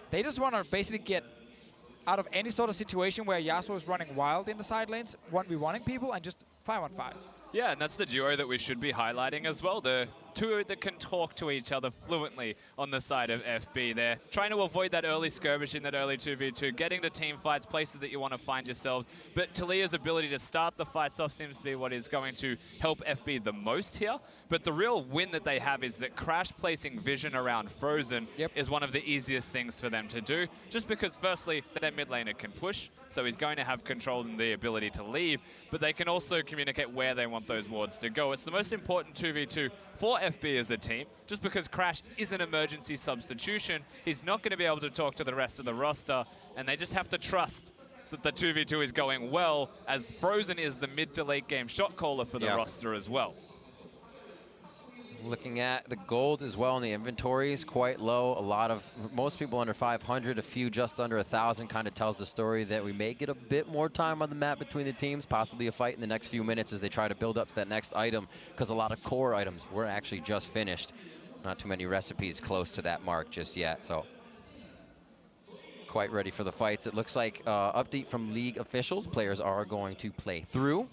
they just want to basically get out of any sort of situation where Yasuo is running wild in the side lanes, 1v1ing people, and just 5-on-5. Yeah, and that's the duo that we should be highlighting as well. The 2 that can talk to each other fluently on the side of FB. They're trying to avoid that early skirmishing, that early 2v2, getting the team fights, places that you want to find yourselves. But Taliyah's ability to start the fights off seems to be what is going to help FB the most here. But the real win that they have is that Crash placing vision around Frozen is one of the easiest things for them to do. Just because, firstly, their mid laner can push, so he's going to have control and the ability to leave, but they can also communicate where they want those wards to go. It's the most important 2v2 for FB as a team. Just because Crash is an emergency substitution, he's not going to be able to talk to the rest of the roster, and they just have to trust that the 2v2 is going well, as Frozen is the mid to late game shot caller for the roster as well. Looking at the gold as well in the inventory is quite low. Most people under 500, a few just under 1,000. Kind of tells the story that we may get a bit more time on the map between the teams, possibly a fight in the next few minutes as they try to build up to that next item, because a lot of core items were actually just finished. Not too many recipes close to that mark just yet, so quite ready for the fights. It looks like update from league officials, players are going to play through.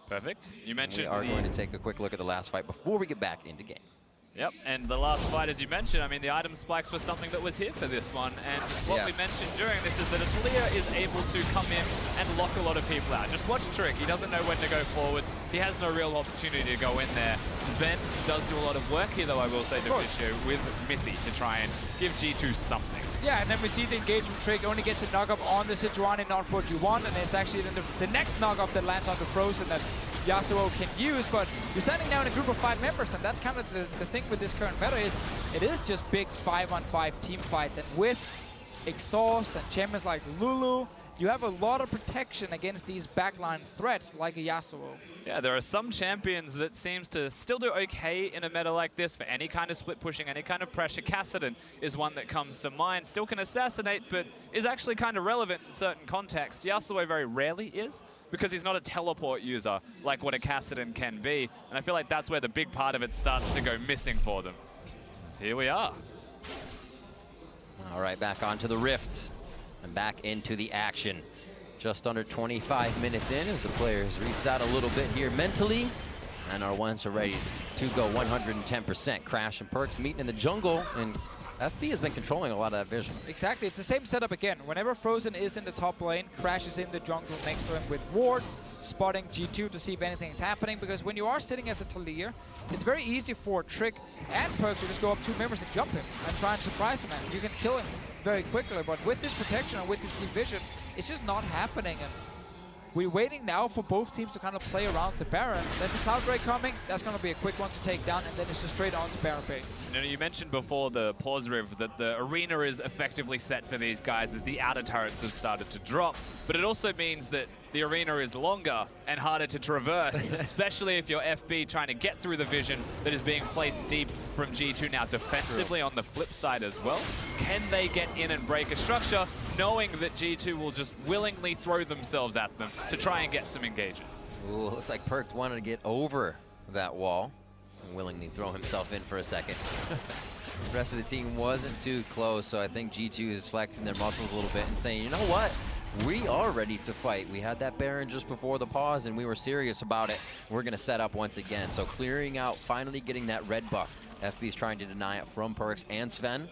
Perfect. You mentioned we are going to take a quick look at the last fight before we get back into game. Yep, and the last fight, as you mentioned, I mean, the item spikes was something that was here for this one, and what we mentioned during this is that a Taliyah is able to come in and lock a lot of people out. Just watch Trick, he doesn't know when to go forward, he has no real opportunity to go in there. Zven does do a lot of work here, though, I will say, Deficio, with Mithy to try and give G2 something. Yeah, and then we see the engagement Trick only gets a knock-up on the Sejuani, not what you want, and it's actually the next knock-up that lands on the Frozen that Yasuo can use, but you're standing now in a group of 5 members, and that's kind of the thing with this current meta is it is just big 5-on-5 team fights, and with exhaust and champions like Lulu, you have a lot of protection against these backline threats like a Yasuo. Yeah, there are some champions that seems to still do okay in a meta like this for any kind of split pushing, any kind of pressure. Kassadin is one that comes to mind. Still can assassinate, but is actually kind of relevant in certain contexts. Yasuo very rarely is, because he's not a teleport user like what a Kassadin can be. And I feel like that's where the big part of it starts to go missing for them. So here we are. All right, back onto the Rift and back into the action. Just under 25 minutes in as the players reset a little bit here mentally, and our ones are ready to go 110%. Crash and PerkZ meeting in the jungle, and FB has been controlling a lot of that vision. Exactly, it's the same setup again. Whenever Frozen is in the top lane, Crash is in the jungle next to him with wards, spotting G2 to see if anything is happening, because when you are sitting as a Taliyah, it's very easy for Trick and PerkZ to just go up 2 members and jump him and try and surprise him, and you can kill him very quickly. But with this protection and with this deep vision, it's just not happening, and we're waiting now for both teams to kind of play around the Baron. There's a Thaldrin coming, that's going to be a quick one to take down, and then it's just straight on to Baron base. You mentioned before the pause riv that the arena is effectively set for these guys as the outer turrets have started to drop, but it also means that the arena is longer and harder to traverse, especially if you're FB trying to get through the vision that is being placed deep from G2 now defensively on the flip side as well. Can they get in and break a structure, knowing that G2 will just willingly throw themselves at them to try and get some engages? Ooh, looks like PerkZ wanted to get over that wall and willingly throw himself in for a second. The rest of the team wasn't too close, so I think G2 is flexing their muscles a little bit and saying, you know what? We are ready to fight. We had that Baron just before the pause, and we were serious about it. We're going to set up once again. So clearing out, finally getting that red buff. FB's trying to deny it from PerkZ and Zven.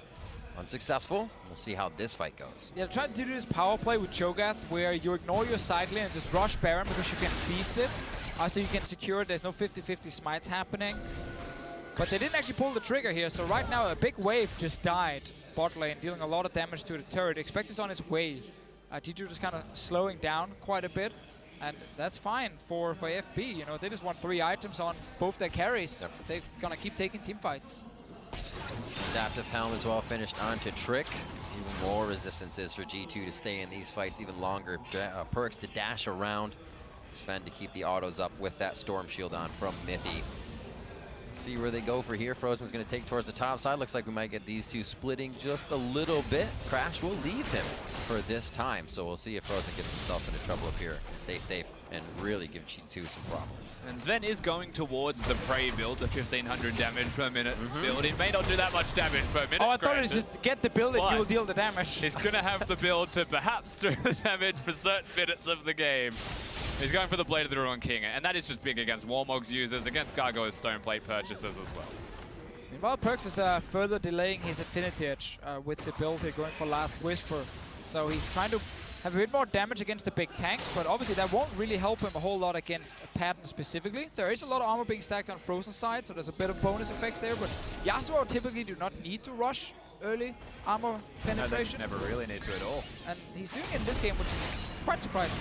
Unsuccessful. We'll see how this fight goes. Yeah, try to do this power play with Cho'Gath, where you ignore your side lane and just rush Baron because you can beast it. So you can secure it. There's no 50-50 smites happening. But they didn't actually pull the trigger here, so right now a big wave just died bot lane, dealing a lot of damage to the turret. Expect it's on its way. G2 just kind of slowing down quite a bit, and that's fine for FB. You know, they just want 3 items on both their carries. Yep. They're gonna keep taking team fights. Adaptive Helm as well finished onto Trick. Even more resistances for G2 to stay in these fights even longer. PerkZ to dash around. Zven to keep the autos up with that Storm Shield on from Mithy. See where they go for here. Frozen's going to take towards the top side. Looks like we might get these two splitting just a little bit. Crash will leave him for this time. So we'll see if Frozen gets himself into trouble up here and stay safe and really give G2 some problems. And Zven is going towards the Prey build, the 1500 damage per minute build. He may not do that much damage per minute. Oh, I thought it was just get the build and you will deal the damage. He's going to have the build to perhaps do the damage for certain minutes of the game. He's going for the Blade of the Ruined King, and that is just big against Warmog's users, against Gargoyle's Stoneplate purchasers as well. Meanwhile, PerkZ is further delaying his Infinity Edge with the build here, going for Last Whisper. So he's trying to have a bit more damage against the big tanks, but obviously that won't really help him a whole lot against padden specifically. There is a lot of armor being stacked on Frozen side, so there's a bit of bonus effects there, but Yasuo typically do not need to rush early armor penetration. No, they never really need to at all. And he's doing it in this game, which is quite surprising.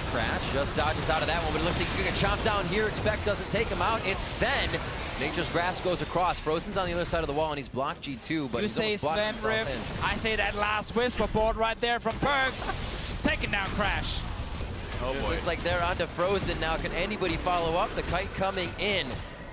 Crash just dodges out of that one, but it looks like he can get chopped down here. Expect doesn't take him out. It's Zven. Nature's Grasp goes across. Frozen's on the other side of the wall, and he's blocked G2, but you say Zven Rift. I say that Last Whisper board right there from PerkZ. Taking down Crash. Oh It boy. looks like they're onto Frozen now. Can anybody follow up? The kite coming in.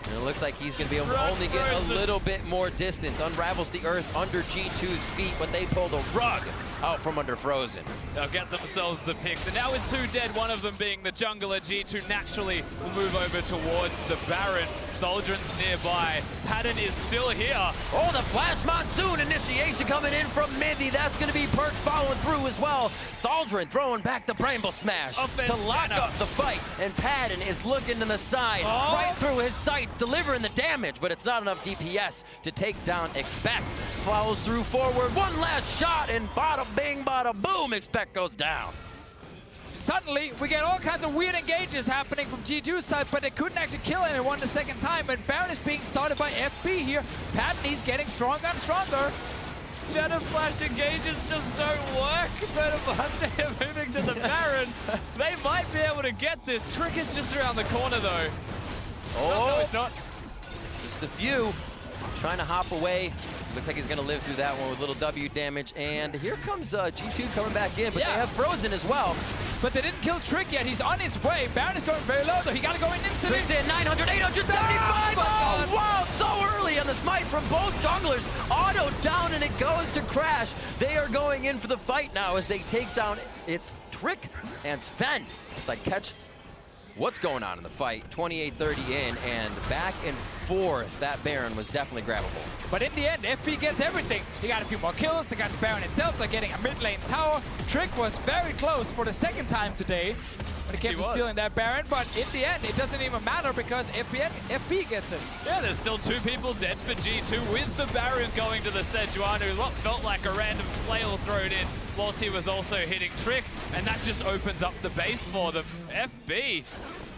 And it looks like he's going to be able to only get a little bit more distance. Unravels the earth under G2's feet, but they pull the rug out from under Frozen. They'll get themselves the picks. And now with 2 dead, one of them being the jungler, G2 naturally will move over towards the Baron. Thaldrin's nearby. Padden is still here. Oh, the Flash Monsoon initiation coming in from Mithy. That's going to be PerkZ following through as well. Thaldrin throwing back the Bramble Smash to lock up the fight. And Padden is looking to the side, right through his sights, delivering the damage, but it's not enough DPS to take down Expect. Follows through forward, one last shot, and bada bing, bada boom, Expect goes down. Suddenly, we get all kinds of weird engages happening from G2's side, but they couldn't actually kill anyone the second time, and Baron is being started by FB here. Padden, he's getting stronger and stronger. Janna flash engages just don't work. Fenerbahçe are moving to the Baron. They might be able to get this. Trick is just around the corner, though. Oh, no, it's not. Just a few. Trying to hop away. Looks like he's going to live through that one with little W damage. And here comes G2 coming back in, but they have Frozen as well. But they didn't kill Trick yet. He's on his way. Baron is going very low, though. He got to go in instantly. He's in 900, 875. Oh, wow, so early on the smites from both junglers. Auto down, and it goes to Crash. They are going in for the fight now as they take down it's Trick and Zven. It's like catch what's going on in the fight. 28-30 in, and back and forth. That Baron was definitely grabbable. But in the end, FB gets everything. He got a few more kills. They got the Baron itself. They're getting a mid lane tower. Trick was very close for the second time today when it came to stealing that Baron. But in the end, it doesn't even matter because FB gets it. Yeah, there's still 2 people dead for G2 with the Baron going to the Sejuani. What felt like a random flail thrown in whilst he was also hitting Trick. And that just opens up the base for them. FB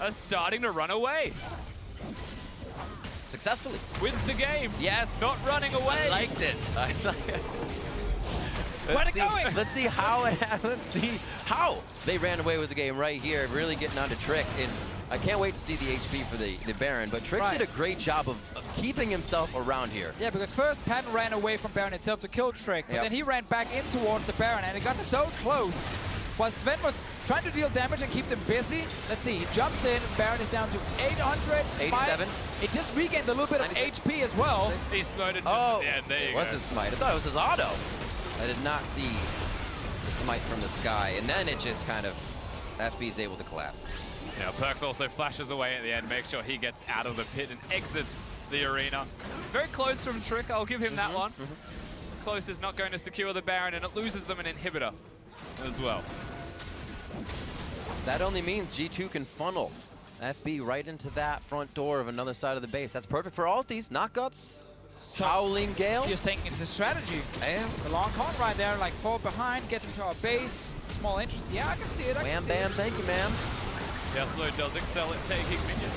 are starting to run away. Successfully. With the game. Yes. Not running away. I liked it. Let's see how they ran away with the game right here, really getting onto Trick. And I can't wait to see the HP for the Baron, but Trick did a great job of keeping himself around here. Yeah, because first Padden ran away from Baron itself to kill Trick, but then he ran back in towards the Baron, and it got so close. While Zven was trying to deal damage and keep them busy. Let's see, he jumps in, Baron is down to 800. 87. It just regained a little bit of HP as well. He smoted just at the end. There you go. It was his smite. I thought it was his auto. I did not see the smite from the sky, and then it just kind of, FB's able to collapse. Yeah, PerkZ also flashes away at the end, makes sure he gets out of the pit and exits the arena. Very close from Trick, I'll give him that one. Close is not going to secure the Baron, and it loses them an inhibitor as well. That only means G2 can funnel FB right into that front door of another side of the base. That's perfect for ultis, knockups, howling gale. You're saying it's a strategy. Yeah. The long con right there, like fall behind, get into our base, small interest. Yeah, I can see it. Wham bam, thank you, ma'am. Yasuo does excel at taking minions.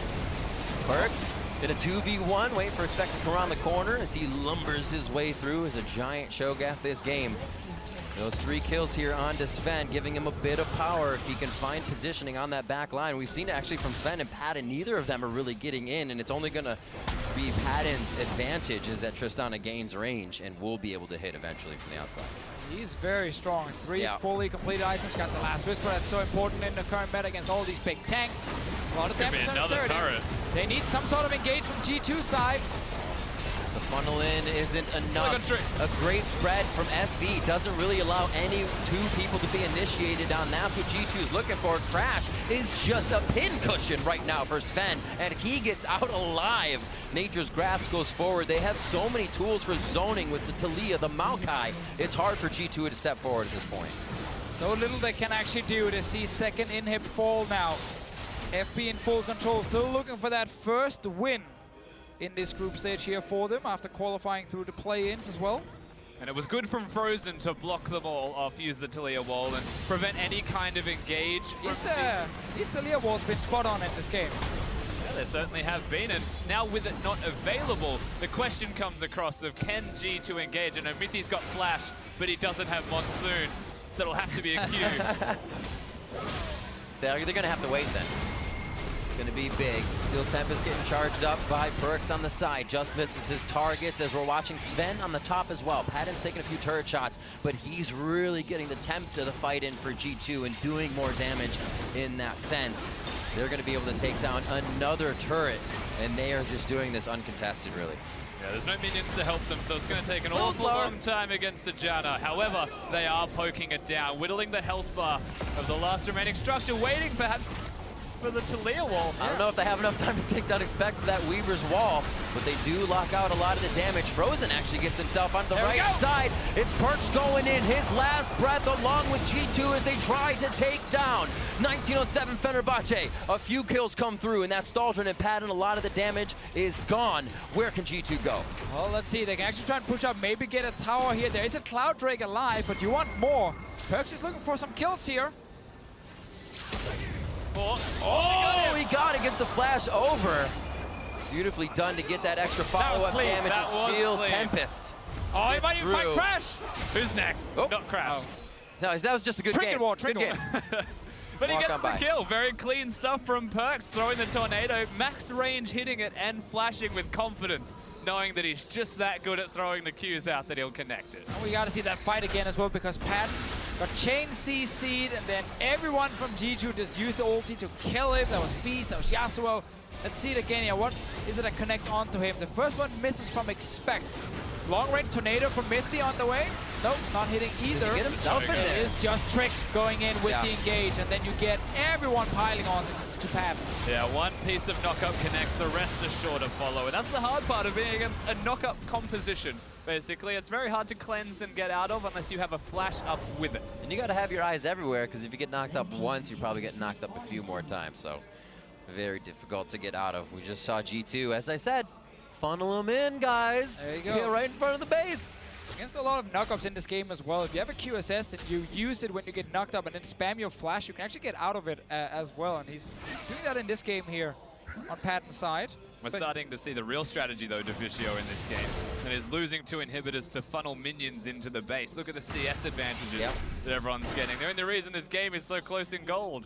PerkZ did a 2v1, waiting for Expect to come around the corner as he lumbers his way through as a giant Cho'Gath this game. Those 3 kills here on Zven, giving him a bit of power if he can find positioning on that back line. We've seen it actually from Zven and Padden. Neither of them are really getting in, and it's only going to be Padden's advantage is that Tristana gains range and will be able to hit eventually from the outside. He's very strong. 3 fully completed items. Got the last whisper. That's so important in the current meta against all these big tanks. A lot of damage on 30. They need some sort of engage from G2 side. The funnel in isn't enough. A great spread from FB doesn't really allow any 2 people to be initiated on. That's what G2 is looking for. Crash is just a pin cushion right now for Zven, and he gets out alive. Nature's Grasp goes forward. They have so many tools for zoning with the Taliyah, the Maokai. It's hard for G2 to step forward at this point. So little they can actually do to see second inhib fall now. FB in full control, still looking for that first win in this group stage here for them after qualifying through the play-ins as well. And it was good from Frozen to block them all off, use the Taliyah wall, and prevent any kind of engage. This Taliyah wall's been spot on in this game. Yeah, there certainly have been, and now with it not available, the question comes across of can G2 engage? I know Mithy's got Flash, but he doesn't have Monsoon, so it'll have to be a Q. They're going to have to wait then. Gonna be big. Steel Tempest getting charged up by PerkZ on the side. Just misses his targets as we're watching Zven on the top as well. Padden's taking a few turret shots, but he's really getting the temp of the fight in for G2 and doing more damage in that sense. They're gonna be able to take down another turret, and they are just doing this uncontested, really. Yeah, there's no minions to help them, so it's going to take an awful long time against the Janna. However, they are poking it down, whittling the health bar of the last remaining structure, waiting perhaps for the Taliyah wall. I don't know if they have enough time to take down Expect for that Weaver's wall, but they do lock out a lot of the damage. Frozen actually gets himself onto the right side. It's PerkZ going in, his last breath along with G2 as they try to take down 1907 Fenerbahçe. A few kills come through, and that's Thaldrin and Padden. A lot of the damage is gone. Where can G2 go? Well, let's see. They can actually try and push up, maybe get a tower here. There is a Cloud Drake alive, but you want more. PerkZ is looking for some kills here. Oh, he got it, gets the flash over. Beautifully done to get that extra follow-up damage and Steel Tempest. Oh, he might even fight Crash. Who's next? Oh. Not Crash. No, that was just a good game. Trinket game. But he gets the kill. Very clean stuff from PerkZ, throwing the tornado, max range hitting it and flashing with confidence, knowing that he's just that good at throwing the Qs out that he'll connect it. And we got to see that fight again as well, because Padden got chain CC'd, and then everyone from G2 just used the ulti to kill him. That was Feast, that was Yasuo. Let's see it again here. What is it that connects onto him? The first one misses from Expect. Long range tornado from Mithy on the way. Nope, not hitting either. Does he get himself in there? It is just Trick going in with the engage, and then you get everyone piling on to Padden. Yeah, one piece of knockup connects, the rest is sure to follow. And that's the hard part of being against a knockup composition. Basically, it's very hard to cleanse and get out of unless you have a flash up with it. And you got to have your eyes everywhere, because if you get knocked up once, you probably get knocked up a few more times. So very difficult to get out of. We just saw G2, as I said, funnel them in, guys. There you go. Get right in front of the base. Against a lot of knockups in this game as well. If you have a QSS and you use it when you get knocked up and then spam your flash, you can actually get out of it as well. And he's doing that in this game here on Padden's side. We're starting to see the real strategy, though, Deficio in this game. And is losing two inhibitors to funnel minions into the base. Look at the CS advantages that everyone's getting. The only reason this game is so close in gold.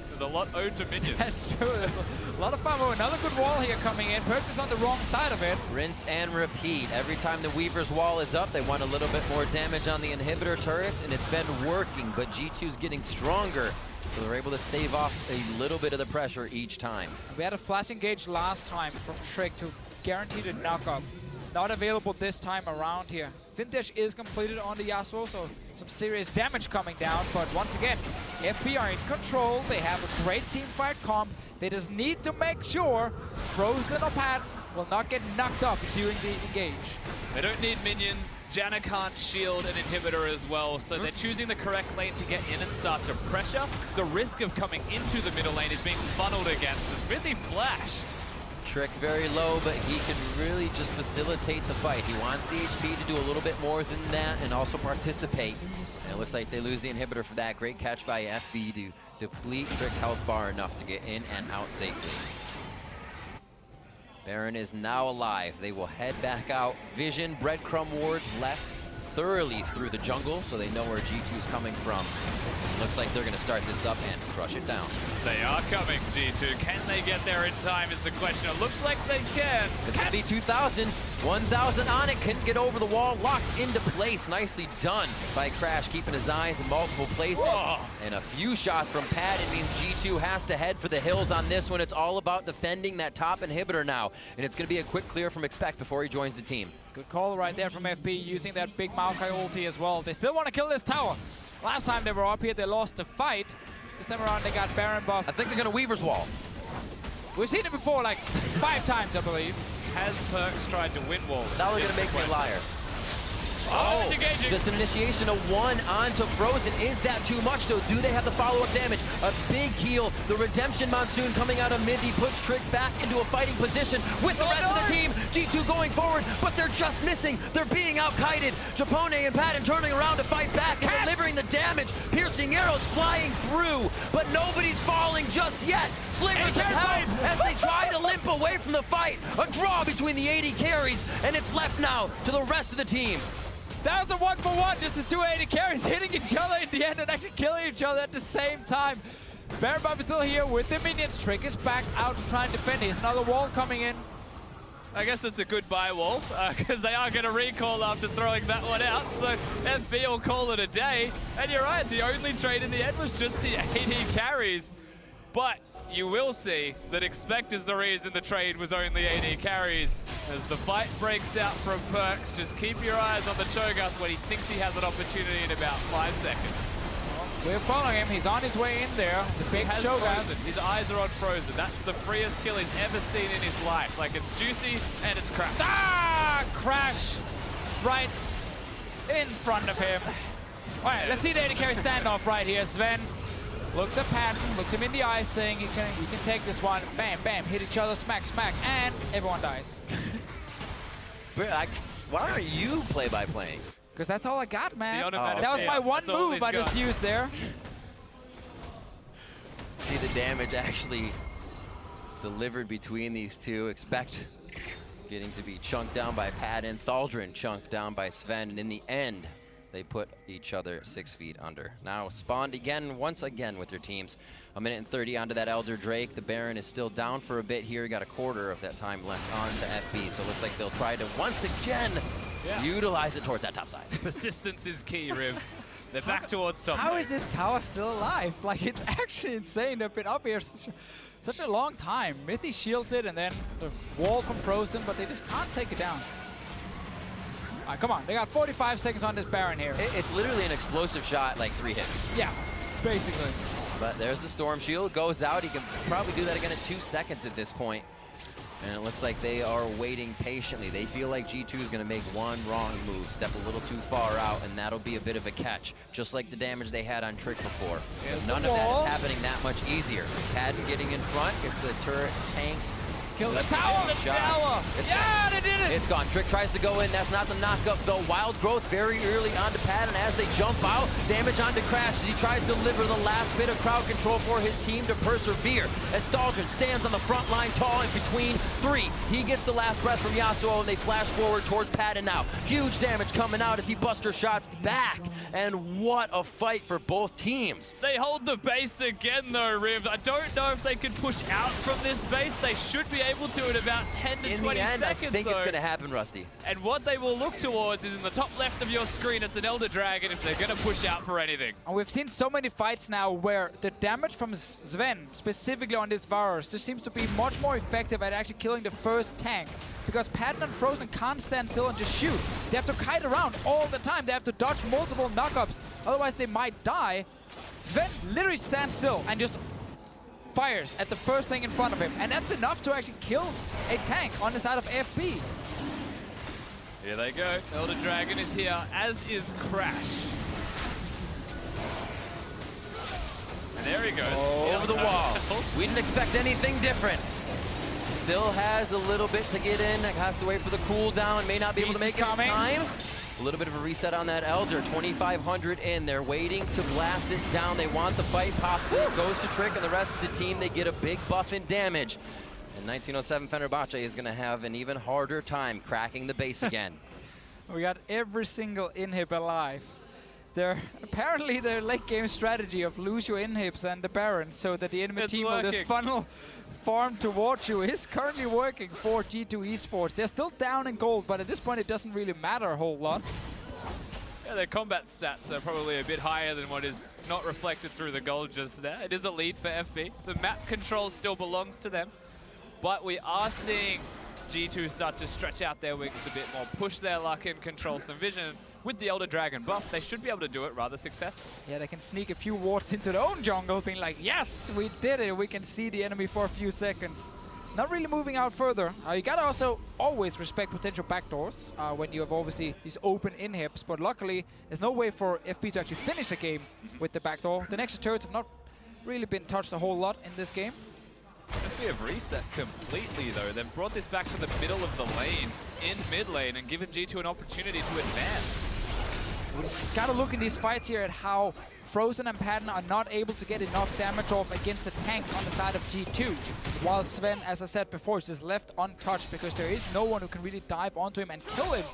There's a lot owed to minions. That's true. There's a lot of fun. Another good wall here coming in. PerkZ is on the wrong side of it. Rinse and repeat. Every time the Weaver's wall is up, they want a little bit more damage on the inhibitor turrets, and it's been working, but G2's getting stronger. So they're able to stave off a little bit of the pressure each time. We had a flash engage last time from Trick to guarantee the knockup. Not available this time around here. Vintage is completed on the Yasuo, so some serious damage coming down. But once again, FB are in control. They have a great team fight comp. They just need to make sure Frozen or Padden will not get knocked up during the engage. They don't need minions. Janna can't shield an inhibitor as well, so they're choosing the correct lane to get in and start to pressure. The risk of coming into the middle lane is being funneled against as Mithy flashed. Trick very low, but he can really just facilitate the fight. He wants the HP to do a little bit more than that and also participate. And it looks like they lose the inhibitor for that. Great catch by FB to deplete Trick's health bar enough to get in and out safely. Baron is now alive. They will head back out. Vision, breadcrumb wards left thoroughly through the jungle, so they know where G2's coming from. Looks like they're going to start this up and crush it down. They are coming, G2. Can they get there in time is the question. It looks like they can. It's going to be 2,000. 1,000 on it. Couldn't get over the wall. Locked into place. Nicely done by Crash, keeping his eyes in multiple places. Whoa. And a few shots from Padden means G2 has to head for the hills on this one. It's all about defending that top inhibitor now. And it's going to be a quick clear from Expect before he joins the team. Good call right there from FB, using that big Maokai ulti as well. They still want to kill this tower. Last time they were up here, they lost the fight. This time around, they got Baron buff. I think they're going to Weaver's wall. We've seen it before, like 5 times, I believe. Has PerkZ tried to win wall? Now they're going to make me a liar. Oh, it's engaging. Just an initiation of 1 onto Frozen. Is that too much, though? Do they have the follow-up damage? A big heal. The Redemption Monsoon coming out of Mithy puts Trick back into a fighting position with the rest of the team. G2 going forward, but they're just missing. They're being out-kited. Japone and Padden turning around to fight back and delivering the damage. Piercing arrows flying through, but nobody's falling just yet. Slivers of help as they try to limp away from the fight. A draw between the 80 carries, and it's left now to the rest of the teams. That was a 1-for-1, just the 280 carries hitting each other in the end and actually killing each other at the same time. Baron buff is still here with the minions. Trick is back out to try and defend. Here's another wall coming in. I guess it's a goodbye wall, because they are going to recall after throwing that one out, so FB will call it a day. And you're right, the only trade in the end was just the AD carries. But you will see that Expect is the reason the trade was only AD carries. As the fight breaks out from PerkZ, just keep your eyes on the Cho'Gath when he thinks he has an opportunity in about 5 seconds. We're following him. He's on his way in there. The big Cho'Gath. His eyes are on frozen. That's the freest kill he's ever seen in his life. Like, it's juicy and it's crash. Ah! Crash right in front of him. All right, let's see the AD carry standoff right here. Zven looks at padden, looks him in the eyes, saying you can take this one. Bam, bam, hit each other, smack, smack, and everyone dies. Why aren't you play-by-playing? Because that's all I got, man. That was my one move I just used there. See the damage actually delivered between these two. Expect getting to be chunked down by padden. Thaldrin chunked down by Zven. And in the end, they put each other 6 feet under. Now spawned again, once again with their teams. 1:30 onto that Elder Drake. The Baron is still down for a bit here. Got a quarter of that time left on to FB. So it looks like they'll try to once again utilize it towards that top side. Persistence is key, Riv. They're back towards top. How is this tower still alive? Like, it's actually insane. They've been up here such a long time. Mithy shields it, and then the wall from Frozen, but they just can't take it down. All right, come on. They got 45 seconds on this Baron here. It's literally an explosive shot, like 3 hits. Yeah, basically. But there's the Storm Shield. Goes out. He can probably do that again in 2 seconds at this point. And it looks like they are waiting patiently. They feel like G2 is going to make one wrong move, step a little too far out, and that'll be a bit of a catch, just like the damage they had on Trick before. None of that is happening that much easier. Padden getting in front. It's a turret tank. Kill the tower! The tower! Yeah, they did it! It's gone. Trick tries to go in. That's not the knockup, though. Wild Growth very early onto Padden as they jump out. Damage onto Crash as he tries to deliver the last bit of crowd control for his team to persevere. As Thaldrin stands on the front line, tall in between 3. He gets the last breath from Yasuo, and they flash forward towards Padden now. Huge damage coming out as he buster shots back. And what a fight for both teams. They hold the base again, though, Riv. I don't know if they can push out from this base. They should be able to in about 10 to 20 seconds. In the end, I think it's going to happen, Rusty. And what they will look towards is in the top left of your screen, it's an Elder Dragon if they're going to push out for anything. And we've seen so many fights now where the damage from Zven, specifically on this Varus, just seems to be much more effective at actually killing the first tank. Because padden and Frozen can't stand still and just shoot. They have to kite around all the time. They have to dodge multiple knockups. Otherwise, they might die. Zven literally stands still and just fires at the first thing in front of him, and that's enough to actually kill a tank on the side of FB. Here they go. Elder Dragon is here, as is Crash. And there he goes. Over the wall. We didn't expect anything different. Still has a little bit to get in. Has to wait for the cooldown. May not be able to make it in time. A little bit of a reset on that Elder. 2,500 in. They're waiting to blast it down. They want the fight possible. It goes to Trick and the rest of the team. They get a big buff in damage. And 1907 Fenerbahçe is going to have an even harder time cracking the base again. We got every single inhib alive. Apparently their late game strategy of lose your inhibs and the Barons so that the enemy team will just funnel farm towards you is currently working for G2 eSports. They're still down in gold, but at this point it doesn't really matter a whole lot. Yeah, their combat stats are probably a bit higher than what is not reflected through the gold just there. It is a lead for FB. The map control still belongs to them, but we are seeing G2 start to stretch out their wings a bit more, push their luck and control some vision. With the Elder Dragon buff, they should be able to do it rather successfully. Yeah, they can sneak a few wards into their own jungle, being like, yes, we did it. We can see the enemy for a few seconds. Not really moving out further. You gotta also always respect potential backdoors when you have obviously these open inhibs, but luckily there's no way for FB to actually finish the game with the backdoor. The Nexus turrets have not really been touched a whole lot in this game. FB have reset completely though, then brought this back to the middle of the lane, in mid lane, and given G2 an opportunity to advance. We just gotta look in these fights here at how Frozen and padden are not able to get enough damage off against the tanks on the side of G2. While Zven, as I said before, is just left untouched because there is no one who can really dive onto him and kill him.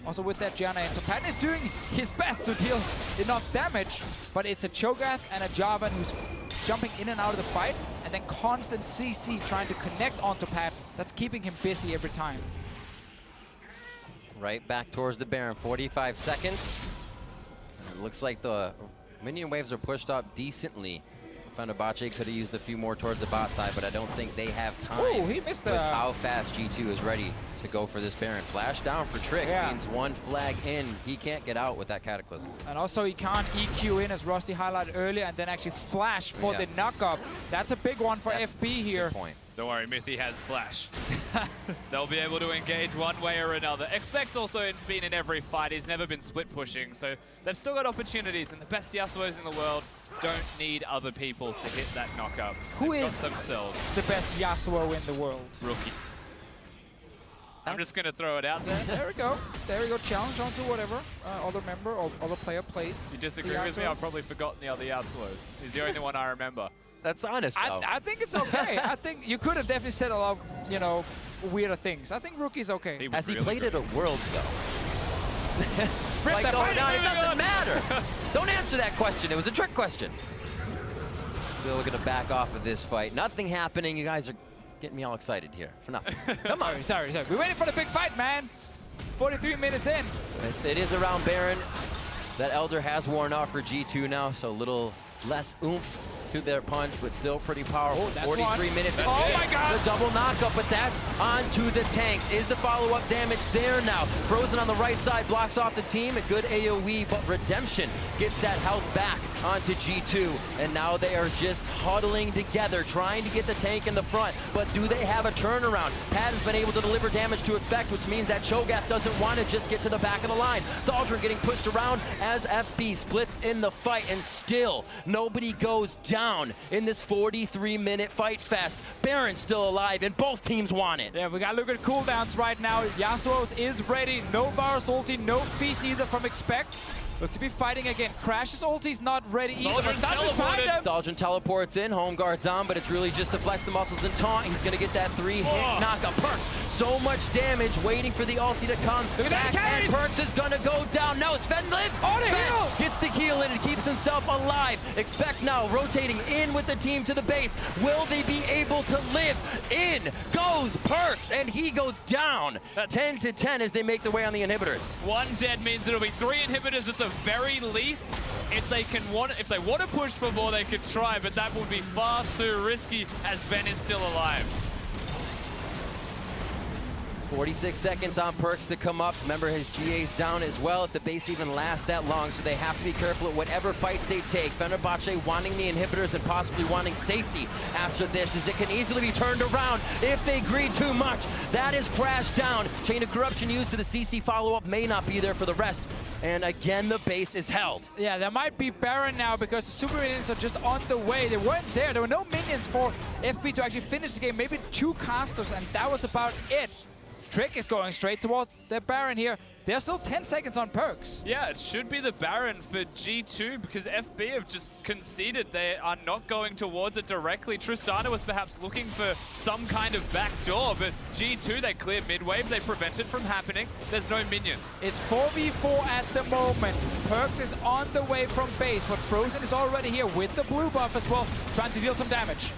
Also with that Janna in. So padden is doing his best to deal enough damage, but it's a Cho'Gath and a Jarvan who's jumping in and out of the fight, and then constant CC trying to connect onto padden. That's keeping him busy every time. Right back towards the Baron, 45 seconds. And it looks like the minion waves are pushed up decently. Fenerbahçe could have used a few more towards the bot side, but I don't think they have time. Oh, he missed with how fast G2 is ready to go for this Baron. Flash down for Trick means one flag in. He can't get out with that Cataclysm. And also he can't EQ in, as Rusty highlighted earlier, and then actually flash for the knock-up. That's a big one for FB here. Good point. Don't worry, Mithy has flash. They'll be able to engage one way or another. Expect also been in every fight. He's never been split pushing, so they've still got opportunities, and the best Yasuos in the world don't need other people to hit that knockup. Who They've is got themselves. the best Yasuo in the world? Rookie. I'm just going to throw it out there. There we go. There we go. Challenge onto whatever other member or other player plays. If you disagree with me, I've probably forgotten the other Yasuos. He's the only one I remember. That's honest, though. I think it's okay. I think you could have definitely said a lot of, you know, weirder things. I think Rookie's okay. Has he played it at Worlds, though? Like, it doesn't matter. Don't answer that question. It was a trick question. Still going to back off of this fight. Nothing happening. You guys are getting me all excited here for nothing. Come on. Sorry. We're waiting for the big fight, man. 43 minutes in. It is around Baron. That Elder has worn off for G2 now, so a little less oomph to their punch, but still pretty powerful. 43 minutes. Oh my God! The double knockup, but that's onto the tanks. Is the follow-up damage there now? Frozen on the right side blocks off the team. A good AoE, but Redemption gets that health back onto G2, and now they are just huddling together, trying to get the tank in the front. But do they have a turnaround? Padden's been able to deliver damage to expect, which means that Cho'Gath doesn't want to just get to the back of the line. Thaldrin getting pushed around as FB splits in the fight, and still nobody goes down in this 43-minute fight fest. Baron's still alive, and both teams want it. Yeah, we gotta look at cooldowns right now. Yasuo is ready. No Varus ulti, no feast either from Expect. Look to be fighting again. Crash's ulti's not ready either. Thaldrin teleports in, home guard's on, but it's really just to flex the muscles and taunt. He's gonna get that 3-hit knockup. PerkZ, so much damage, waiting for the ulti to come back, and PerkZ is gonna go down. No, Zven lives. Zven gets the heal in and keeps himself alive. Expect now rotating in with the team to the base. Will they be able to live? In goes PerkZ, and he goes down. 10-10 as they make their way on the inhibitors. One dead means it'll be 3 inhibitors at the very least. If they want to push for more, they could try, but that would be far too risky as Zven is still alive. 46 seconds on PerkZ to come up. Remember, his GA's down as well if the base even lasts that long, so they have to be careful at whatever fights they take. Fenerbahçe wanting the inhibitors and possibly wanting safety after this, as it can easily be turned around if they greed too much. That is crashed down. Chain of Corruption used to the CC follow-up may not be there for the rest. And again, the base is held. Yeah, there might be Baron now because the super minions are just on the way. They weren't there. There were no minions for FB to actually finish the game. Maybe 2 casters, and that was about it. Trick is going straight towards the Baron here. There's still 10 seconds on PerkZ. Yeah, it should be the Baron for G2 because FB have just conceded they are not going towards it directly. Tristana was perhaps looking for some kind of backdoor, but G2, they cleared mid-wave, they prevent it from happening. There's no minions. It's 4v4 at the moment. PerkZ is on the way from base, but Frozen is already here with the blue buff as well, trying to deal some damage.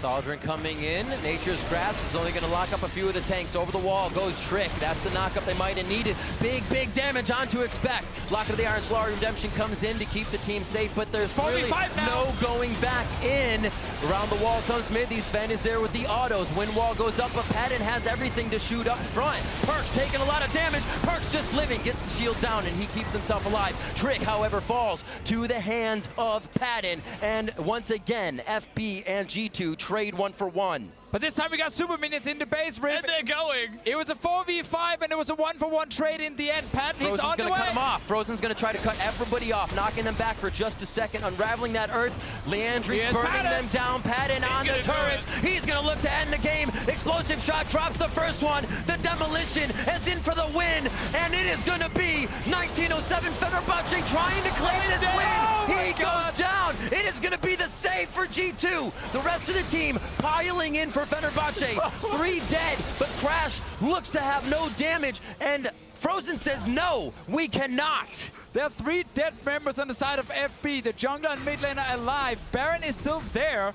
Thaldrin coming in. Nature's Grasp is only going to lock up a few of the tanks. Over the wall goes Trick. That's the knockup they might have needed. Big damage on to Expect. Lock of the Iron Slaughterer Redemption comes in to keep the team safe, but there's really no going back in. Around the wall comes Mithy. Zven is there with the autos. Wind wall goes up, but Padden has everything to shoot up front. PerkZ taking a lot of damage. PerkZ just living, gets the shield down, and he keeps himself alive. Trick, however, falls to the hands of Padden. And once again, FB and G2 trade 1-for-1. But this time we got super minions in the base. And they're going. It was a 4v5 and it was a 1-for-1 trade in the end. Padden, he's on the way. Frozen's gonna cut him off. Frozen's gonna try to cut everybody off, knocking them back for just a second, unraveling that earth. Leandri burning them down. Padden on the turret. He's gonna look to end the game. Explosive shot drops the first one. The demolition is in for the win, and it is gonna be 1907 Fenerbahçe trying to claim this win. He goes down. It is gonna be the save for G2. The rest of the team piling in for Fenerbahçe. 3 dead, but Crash looks to have no damage, and Frozen says, no, we cannot. There are 3 dead members on the side of FB. The jungler and mid laner alive. Baron is still there.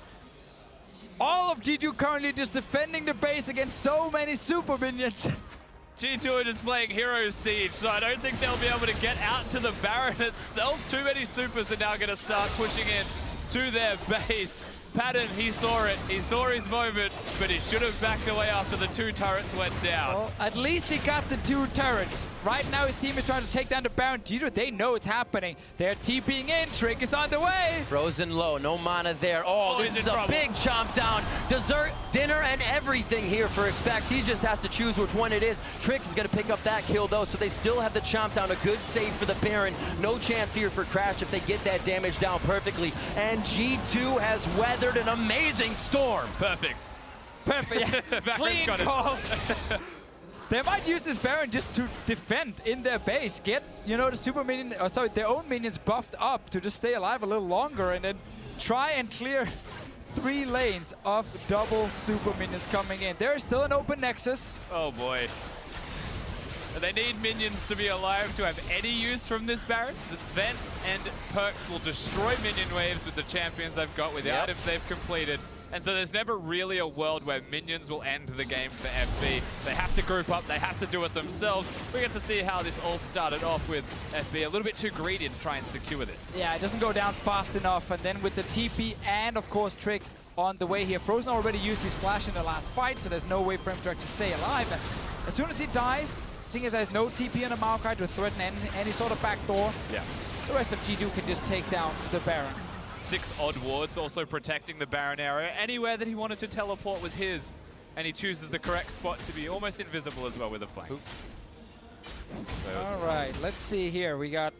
All of G2 currently just defending the base against so many super minions. G2 are just playing Hero Siege, so I don't think they'll be able to get out to the Baron itself. Too many supers are now going to start pushing in to their base. Padden, he saw it. He saw his moment, but he should have backed away after the 2 turrets went down. Well, at least he got the 2 turrets. Right now his team is trying to take down the Baron. G2, they know it's happening. They're TPing in. Trick is on the way. Frozen low, no mana there. Oh, this is a big chomp down. Dessert, dinner, and everything here for Expect. He just has to choose which one it is. Trick is going to pick up that kill, though, so they still have the chomp down. A good save for the Baron. No chance here for Crash if they get that damage down perfectly. And G2 has weathered an amazing storm. Perfect. Perfect, yeah. Clean calls. They might use this Baron just to defend in their base. Get, you know, the super minion, or sorry, their own minions buffed up to just stay alive a little longer and then try and clear 3 lanes of double super minions coming in. There is still an open Nexus. Oh boy. They need minions to be alive to have any use from this Baron. The Zven and PerkZ will destroy minion waves with the champions they've got with the items they've completed. And so there's never really a world where minions will end the game for FB. They have to group up, they have to do it themselves. We get to see how this all started off with FB a little bit too greedy to try and secure this. Yeah, it doesn't go down fast enough. And then with the TP and, of course, Trick on the way here. Frozen already used his flash in the last fight, so there's no way for him to actually stay alive. And as soon as he dies, seeing as there's no TP on the Maokai to threaten any sort of backdoor, the rest of G2 can just take down the Baron. 6 odd wards also protecting the Baron area. Anywhere that he wanted to teleport was his, and he chooses the correct spot to be almost invisible as well with a flank. All right, let's see here. We got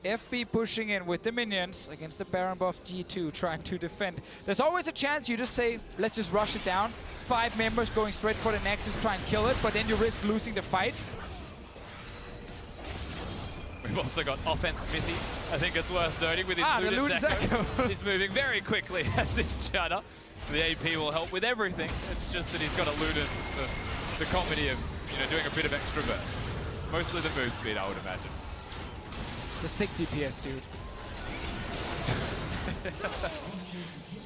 FB pushing in with the minions against the Baron buff G2 trying to defend. There's always a chance you just say, let's just rush it down. 5 members going straight for the Nexus, try and kill it, but then you risk losing the fight. We've also got offense Mithy. I think it's worth noting with his Luden's Echo. He's moving very quickly as this Janna. The AP will help with everything. It's just that he's got a Luden's for the comedy of, you know, doing a bit of extra burst. Mostly the move speed, I would imagine. The 60 DPS, dude.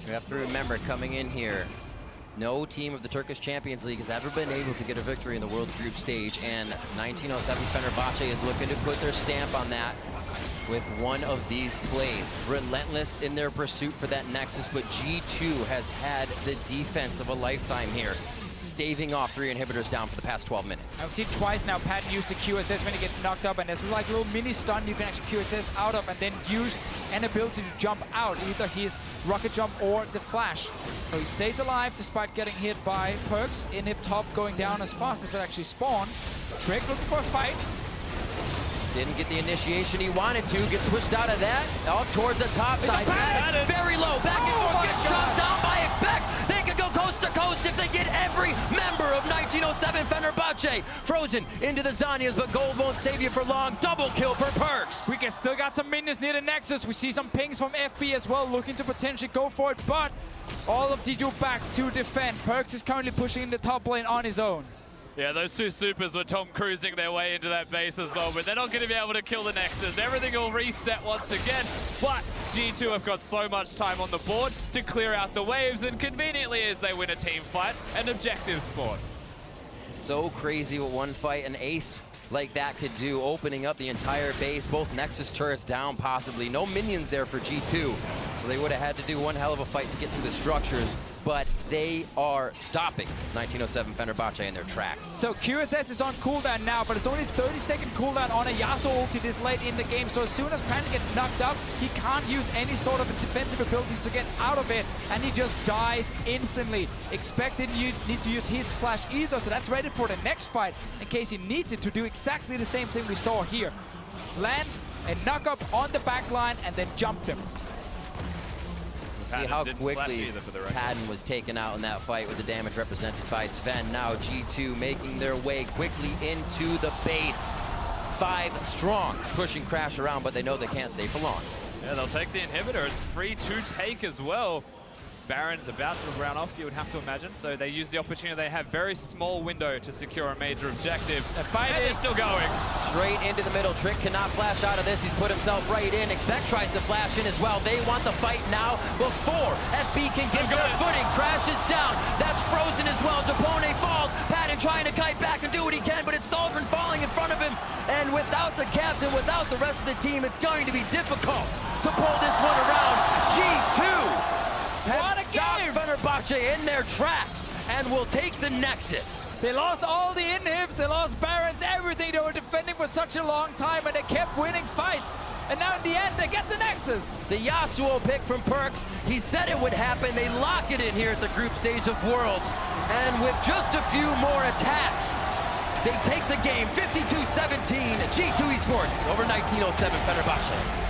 You have to remember, coming in here, no team of the Turkish Champions League has ever been able to get a victory in the World Group stage, and 1907 Fenerbahçe is looking to put their stamp on that with one of these plays. Relentless in their pursuit for that Nexus, but G2 has had the defense of a lifetime here, staving off 3 inhibitors down for the past 12 minutes. I've seen twice now Padden use the QSS when he gets knocked up, and there's like a little mini stun you can actually QSS out of and then use an ability to jump out, either his rocket jump or the flash. So he stays alive despite getting hit by PerkZ. Inhib top going down as fast as it actually spawned. Trick looking for a fight. Didn't get the initiation he wanted to, get pushed out of that, out towards the top side. Very low, back and forth, gets shot down by Expect. They could go coast to coast if they get every member of 1907 Fenerbahçe. Frozen into the Zanyas, but gold won't save you for long. Double kill for PerkZ. We can still got some minions near the Nexus. We see some pings from FB as well, looking to potentially go for it, but all of G2 back to defend. PerkZ is currently pushing in the top lane on his own. Yeah, those 2 supers were Tom cruising their way into that base as well, but they're not going to be able to kill the Nexus. Everything will reset once again, but G2 have got so much time on the board to clear out the waves, and conveniently as they win a team fight, an objective sports. So crazy what one fight, an ace like that could do, opening up the entire base, both Nexus turrets down possibly. No minions there for G2, so they would have had to do one hell of a fight to get through the structures, but they are stopping 1907 Fenerbahçe in their tracks. So QSS is on cooldown now, but it's only 30-second cooldown on a Yasuo ulti this late in the game, so as soon as Padden gets knocked up, he can't use any sort of defensive abilities to get out of it, and he just dies instantly. Expect didn't need to use his flash either, so that's ready for the next fight in case he needs it to do exactly the same thing we saw here. Land a knock up on the back line and then jump him. See how quickly Padden was taken out in that fight with the damage represented by Zven. Now G2 making their way quickly into the base. 5 strong, pushing Crash around, but they know they can't stay for long. Yeah, they'll take the inhibitor. It's free to take as well. Baron's about to round off, you would have to imagine. So they use the opportunity. They have very small window to secure a major objective. And they're still going. Straight into the middle. Trick cannot flash out of this. He's put himself right in. Expect tries to flash in as well. They want the fight now before FB can get their footing. Crashes down. That's frozen as well. Japone falls. Padden trying to kite back and do what he can, but it's Thaldrin falling in front of him. And without the captain, without the rest of the team, it's going to be difficult to pull this one around. G2 have stopped Fenerbahçe in their tracks and will take the Nexus. They lost all the inhibs, they lost Barons, everything. They were defending for such a long time and they kept winning fights. And now in the end, they get the Nexus. The Yasuo pick from PerkZ, he said it would happen. They lock it in here at the group stage of Worlds. And with just a few more attacks, they take the game 52-17. G2 eSports over 1907 Fenerbahçe.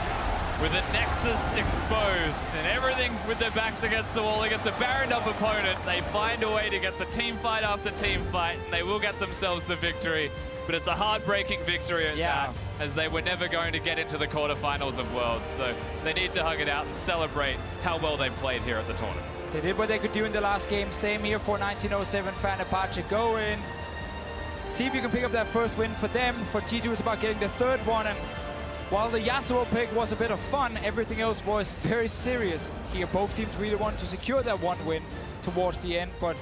With the Nexus exposed and everything with their backs against the wall against a Baron up opponent, they find a way to get the team fight after team fight, and they will get themselves the victory. But it's a heartbreaking victory at that, as they were never going to get into the quarterfinals of Worlds. So they need to hug it out and celebrate how well they played here at the tournament. They did what they could do in the last game. Same here for 1907 Fenerbahçe. Go in, see if you can pick up that first win for them. For G2, it's about getting the third one. And while the Yasuo pick was a bit of fun, everything else was very serious here. Both teams really wanted to secure that one win towards the end, but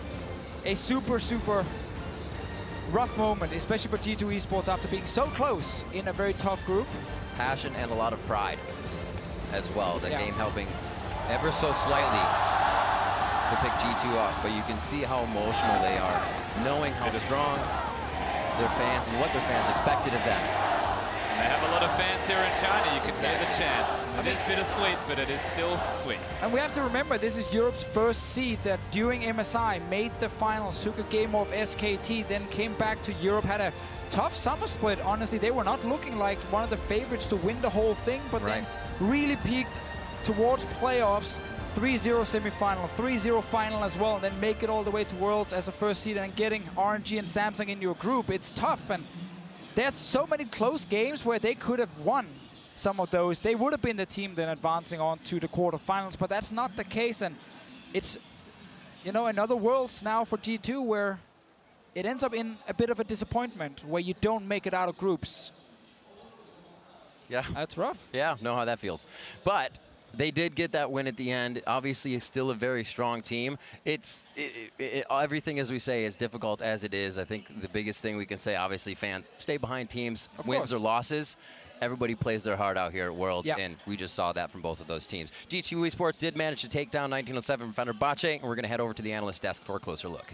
a super, super rough moment, especially for G2 eSports after being so close in a very tough group. Passion and a lot of pride as well. The game helping ever so slightly to pick G2 off, but you can see how emotional they are, knowing how strong their fans and what their fans expected of them. They have a lot of fans here in China. You can hear the chants. It is bittersweet, but it is still sweet. And we have to remember, this is Europe's first seed that during MSI made the finals, took a game off SKT, then came back to Europe, had a tough summer split. Honestly, they were not looking like one of the favorites to win the whole thing, but then really peaked towards playoffs. 3-0 semifinal, 3-0 final as well, and then make it all the way to Worlds as a first seed and getting RNG and Samsung in your group. It's tough, and there's so many close games where they could have won some of those. They would have been the team then advancing on to the quarterfinals, but that's not the case. And it's, you know, another Worlds now for G2 where it ends up in a bit of a disappointment where you don't make it out of groups. Yeah. That's rough. Yeah, know how that feels. But they did get that win at the end. Obviously, it's still a very strong team. Everything, as we say, as difficult as it is, I think the biggest thing we can say, obviously, fans stay behind teams, wins or losses. Everybody plays their heart out here at Worlds, and we just saw that from both of those teams. G2 eSports did manage to take down 1907 from Fenerbahçe, and we're going to head over to the analyst desk for a closer look.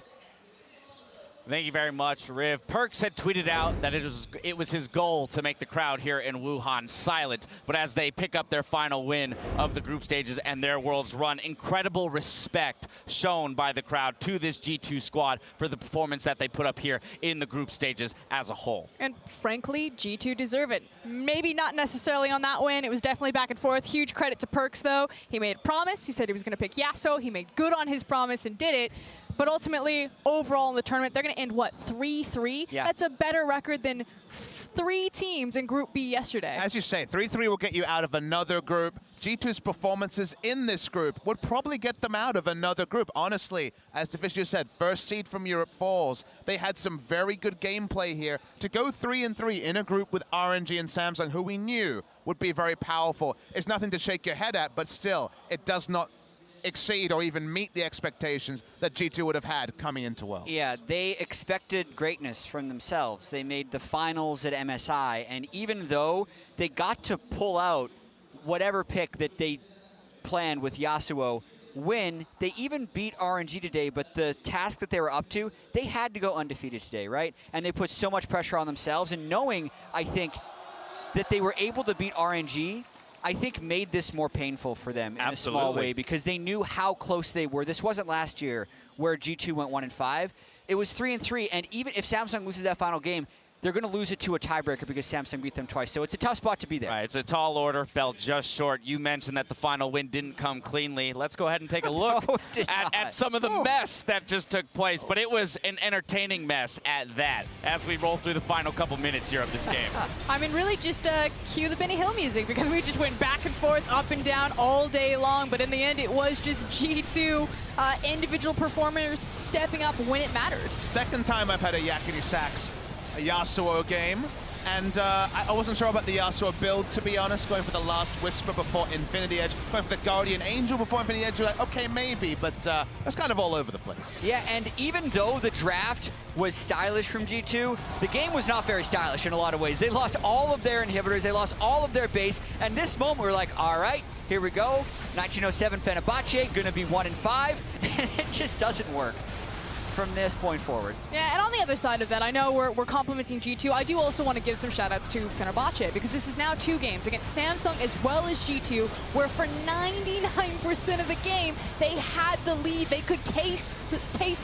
Thank you very much, Riv. PerkZ had tweeted out that it was his goal to make the crowd here in Wuhan silent, but as they pick up their final win of the group stages and their Worlds run, incredible respect shown by the crowd to this G2 squad for the performance that they put up here in the group stages as a whole. And frankly, G2 deserve it. Maybe not necessarily on that win. It was definitely back and forth. Huge credit to PerkZ, though. He made a promise. He said he was going to pick Yasuo. He made good on his promise and did it. But ultimately, overall in the tournament, they're going to end, what, 3-3? Yeah. That's a better record than 3 teams in Group B yesterday. As you say, 3-3 will get you out of another group. G2's performances in this group would probably get them out of another group. Honestly, as Deficio said, first seed from Europe falls. They had some very good gameplay here. To go 3-3 in a group with RNG and Samsung, who we knew would be very powerful, is nothing to shake your head at, but still, it does not exceed or even meet the expectations that G2 would have had coming into Worlds. Yeah, they expected greatness from themselves. They made the finals at MSI, and even though they got to pull out whatever pick that they planned with Yasuo win, they even beat RNG today, but the task that they were up to, they had to go undefeated today, right? And they put so much pressure on themselves, and knowing, I think, that they were able to beat RNG, I think made this more painful for them in a small way, because they knew how close they were. This wasn't last year where G2 went 1-5. It was 3-3, and even if Samsung loses that final game, they're going to lose it to a tiebreaker because Samsung beat them twice. So it's a tough spot to be there. Right, it's a tall order, fell just short. You mentioned that the final win didn't come cleanly. Let's go ahead and take a look at some of the mess that just took place. But it was an entertaining mess at that as we roll through the final couple minutes here of this game. I mean, really just cue the Benny Hill music, because we just went back and forth, up and down all day long. But in the end, it was just G2 individual performers stepping up when it mattered. Second time I've had a Yakety Sax, a Yasuo game. And I wasn't sure about the Yasuo build, to be honest, going for the Last Whisper before Infinity Edge, going for the Guardian Angel before Infinity Edge. You're like, okay, maybe, but that's kind of all over the place. Yeah, and even though the draft was stylish from G2, the game was not very stylish in a lot of ways. They lost all of their inhibitors, they lost all of their base, and this moment we're like, all right, here we go. 1907 Fenerbahçe, gonna be 1-5, and it just doesn't work from this point forward. Yeah, and on the other side of that, I know we're complimenting G2. I do also want to give some shout-outs to Fenerbahçe, because this is now 2 games against Samsung as well as G2, where for 99% of the game, they had the lead. They could taste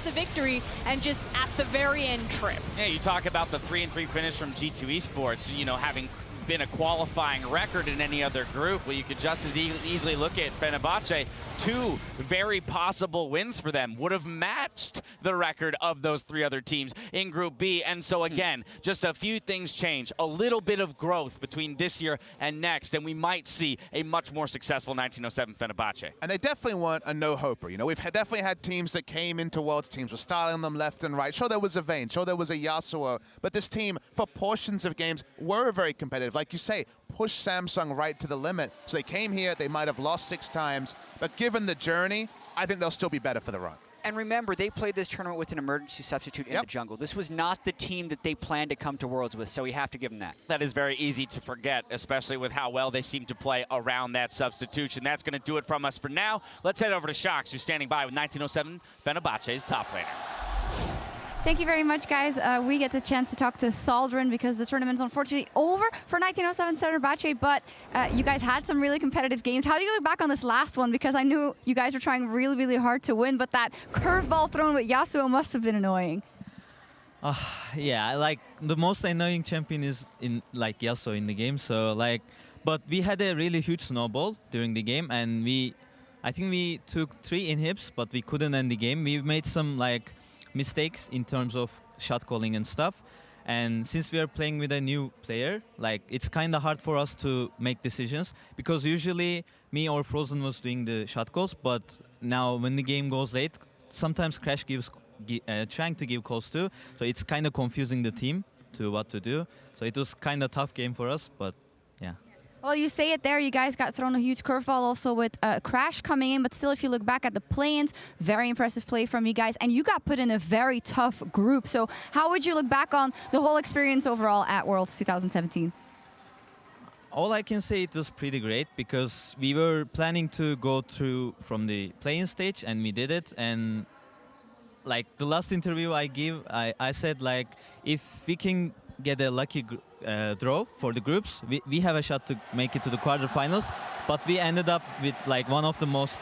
the victory, and just at the very end tripped. Yeah, you talk about the 3-3 finish from G2 eSports, you know, having been a qualifying record in any other group. Well, you could just as easily look at Fenerbahçe. 2 very possible wins for them would have matched the record of those 3 other teams in Group B. And so again, just a few things change. A little bit of growth between this year and next, and we might see a much more successful 1907 Fenerbahçe. And they definitely weren't a no-hoper. You know, we've definitely had teams that came into Worlds, teams were styling them left and right. Sure, there was a Zven, sure, there was a Yasuo, but this team, for portions of games, were very competitive. Like you say, pushed Samsung right to the limit. So they came here, they might have lost 6 times, but given the journey, I think they'll still be better for the run. And remember, they played this tournament with an emergency substitute in the jungle. This was not the team that they planned to come to Worlds with, so we have to give them that. That is very easy to forget, especially with how well they seem to play around that substitution. That's going to do it from us for now. Let's head over to Shox, who's standing by with 1907 Fenerbahçe's top laner. Thank you very much, guys. We get the chance to talk to Thaldrin because the tournament's unfortunately over for 1907 Fenerbahçe, but you guys had some really competitive games. How do you look back on this last one? Because I knew you guys were trying really, really hard to win, but that curveball thrown with Yasuo must have been annoying. Yeah, like the most annoying champion is in like Yasuo in the game. So like, but we had a really huge snowball during the game, and I think we took 3 inhibs, but we couldn't end the game. We made some like mistakes in terms of shot calling and stuff, and since we are playing with a new player, like it's kind of hard for us to make decisions, because usually me or Frozen was doing the shot calls, but now when the game goes late, sometimes Crash gives trying to give calls too, so it's kind of confusing the team to what to do. So it was kind of tough game for us, but yeah. Well, you say it there, you guys got thrown a huge curveball also with Crash coming in, but still, if you look back at the play-ins, very impressive play from you guys, and you got put in a very tough group. So how would you look back on the whole experience overall at Worlds 2017? All I can say, it was pretty great, because we were planning to go through from the play-in stage, and we did it. And like the last interview I said, like, if we can get a lucky draw for the groups, we have a shot to make it to the quarterfinals, but we ended up with like one of the most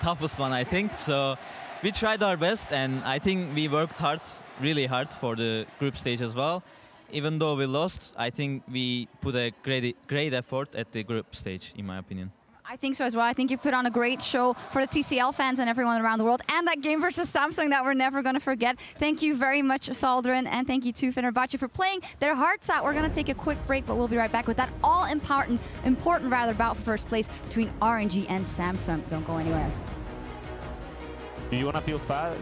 toughest one, I think. So we tried our best, and I think we worked hard, really hard for the group stage as well. Even though we lost, I think we put a great effort at the group stage, in my opinion. I think so as well. I think you put on a great show for the TCL fans and everyone around the world, and that game versus Samsung that we're never going to forget. Thank you very much, Thaldrin, and thank you to Fenerbahçe for playing their hearts out. We're going to take a quick break, but we'll be right back with that all-important bout for first place between RNG and Samsung. Don't go anywhere. Do you want to feel sad?